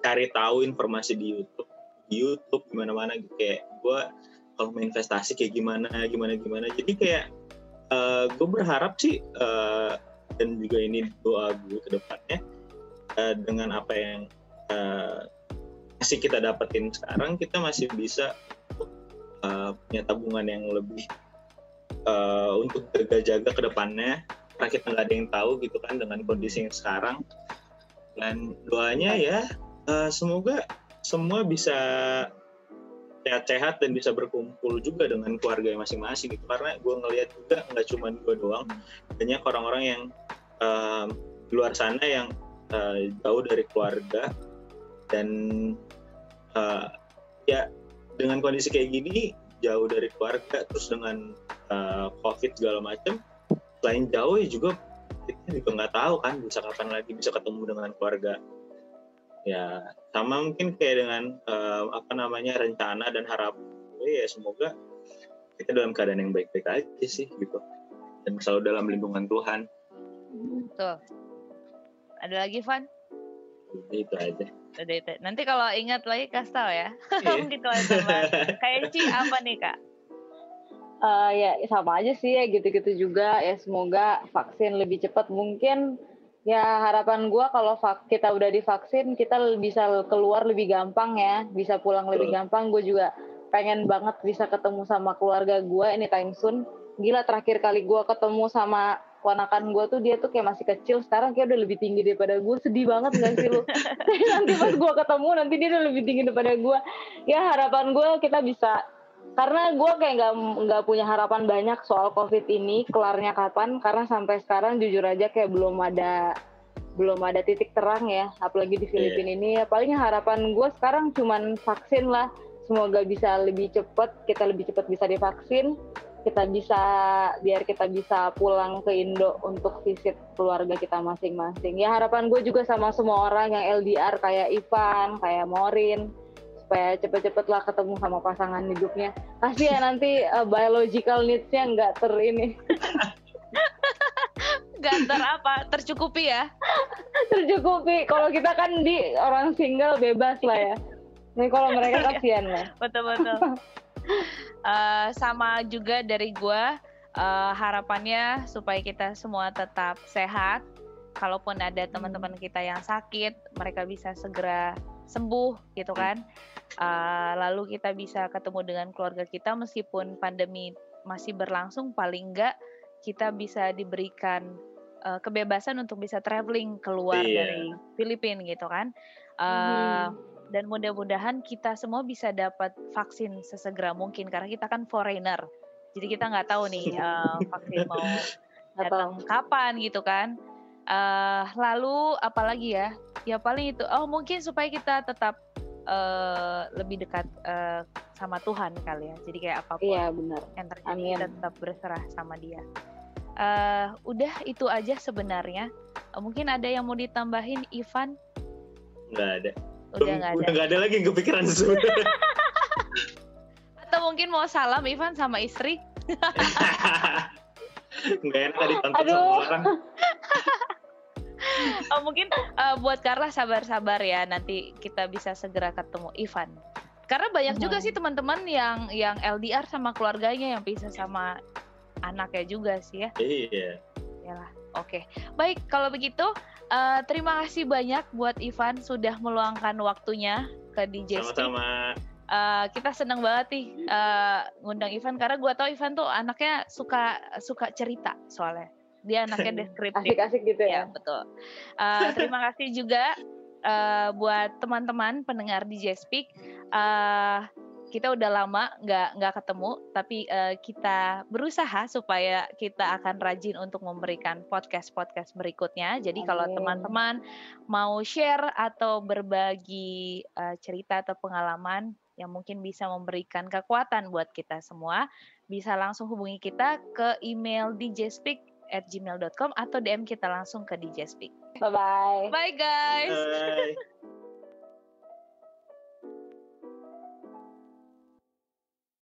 S3: cari tahu informasi di YouTube gimana-mana gitu. Kayak gue kalau mau investasi kayak gimana jadi kayak gue berharap sih dan juga ini doa gue ke depannya dengan apa yang masih kita dapetin sekarang, kita masih bisa punya tabungan yang lebih untuk jaga-jaga ke depannya, karena kita nggak ada yang tahu gitu kan dengan kondisi yang sekarang. Dan doanya ya semoga semua bisa sehat-sehat dan bisa berkumpul juga dengan keluarga masing-masing gitu. Karena gue ngelihat juga nggak cuma gue doang, banyak orang-orang yang di luar sana yang jauh dari keluarga dan ya dengan kondisi kayak gini, jauh dari keluarga terus dengan COVID segala macam, selain jauh ya juga kita juga nggak tahu kan bisa kapan lagi bisa ketemu dengan keluarga. Ya sama mungkin kayak dengan rencana dan harapan ya semoga kita dalam keadaan yang baik-baik aja sih gitu, dan selalu dalam lindungan Tuhan.
S2: Tuh. Ada lagi Van?
S3: Itu aja.
S2: Udah itu. Nanti kalau ingat lagi kasih tau ya. Mungkin kalau tambah. Kayak Ci apa nih Kak?
S1: Ya sama aja sih ya gitu-gitu juga ya, semoga vaksin lebih cepat. Mungkin ya harapan gue kalau kita udah divaksin kita bisa keluar lebih gampang ya, bisa pulang lebih gampang. Gue juga pengen banget bisa ketemu sama keluarga gue anytime soon. Gila, terakhir kali gue ketemu sama ponakan gue tuh dia tuh kayak masih kecil, sekarang kayak udah lebih tinggi daripada gue. Sedih banget gak sih lu? Nanti pas gue ketemu nanti dia udah lebih tinggi daripada gue. Ya harapan gue kita bisa, karena gue kayak nggak punya harapan banyak soal COVID ini kelarnya kapan, karena sampai sekarang jujur aja kayak belum ada titik terang ya, apalagi di Filipina ini. Ya, paling harapan gue sekarang cuman vaksin lah, semoga bisa lebih cepat, kita lebih cepat bisa divaksin, biar kita bisa pulang ke Indo untuk visit keluarga kita masing-masing. Ya harapan gue juga sama semua orang yang LDR kayak Ivan, kayak Morin, supaya cepet-cepet lah ketemu sama pasangan hidupnya. Kasihan nanti biological needs-nya nggak
S2: tercukupi ya?
S1: Tercukupi. Kalau kita kan di orang single bebas lah ya. Nih kalau mereka kasihan lah.
S2: Betul. Sama juga dari gue, harapannya supaya kita semua tetap sehat. Kalaupun ada teman-teman kita yang sakit, mereka bisa segera sembuh gitu kan. Lalu kita bisa ketemu dengan keluarga kita meskipun pandemi masih berlangsung, paling enggak kita bisa diberikan kebebasan untuk bisa traveling keluar dari Filipina gitu kan. Dan mudah-mudahan kita semua bisa dapat vaksin sesegera mungkin karena kita kan foreigner. Jadi kita nggak tahu nih vaksin mau datang kapan gitu kan. Lalu apalagi ya? Ya paling itu. Oh mungkin supaya kita tetap lebih dekat sama Tuhan kali ya. Jadi kayak apapun yang terjadi kita tetap berserah sama Dia. Udah itu aja sebenarnya. Mungkin ada yang mau ditambahin, Ivan?
S3: Nggak ada.
S2: Udah
S3: nggak ada lagi yang kepikiran sebenarnya.
S2: Atau mungkin mau salam Ivan sama istri?
S3: Nggak enak ditonton sama orang.
S2: Mungkin buat Carla sabar-sabar ya, nanti kita bisa segera ketemu Ivan. Karena banyak juga sih teman-teman yang LDR sama keluarganya, yang pisah sama anaknya juga sih ya.
S3: Iya.
S2: Yalah, oke. Baik, kalau begitu terima kasih banyak buat Ivan sudah meluangkan waktunya ke DJ Speak.
S3: Sama-sama.
S2: Kita senang banget nih ngundang Ivan karena gue tau Ivan tuh anaknya suka cerita soalnya. Dia anaknya deskriptif.
S1: Asik-asik gitu
S2: Ya,
S1: ya.
S2: betul. Terima kasih juga buat teman-teman pendengar DJ Speak. Kita udah lama nggak ketemu, tapi kita berusaha supaya kita akan rajin untuk memberikan podcast berikutnya. Jadi kalau teman-teman mau share atau berbagi cerita atau pengalaman yang mungkin bisa memberikan kekuatan buat kita semua, bisa langsung hubungi kita ke email djspeak@gmail.com atau DM kita langsung ke DJ Speak.
S1: Bye-bye.
S2: Bye guys.
S3: Bye.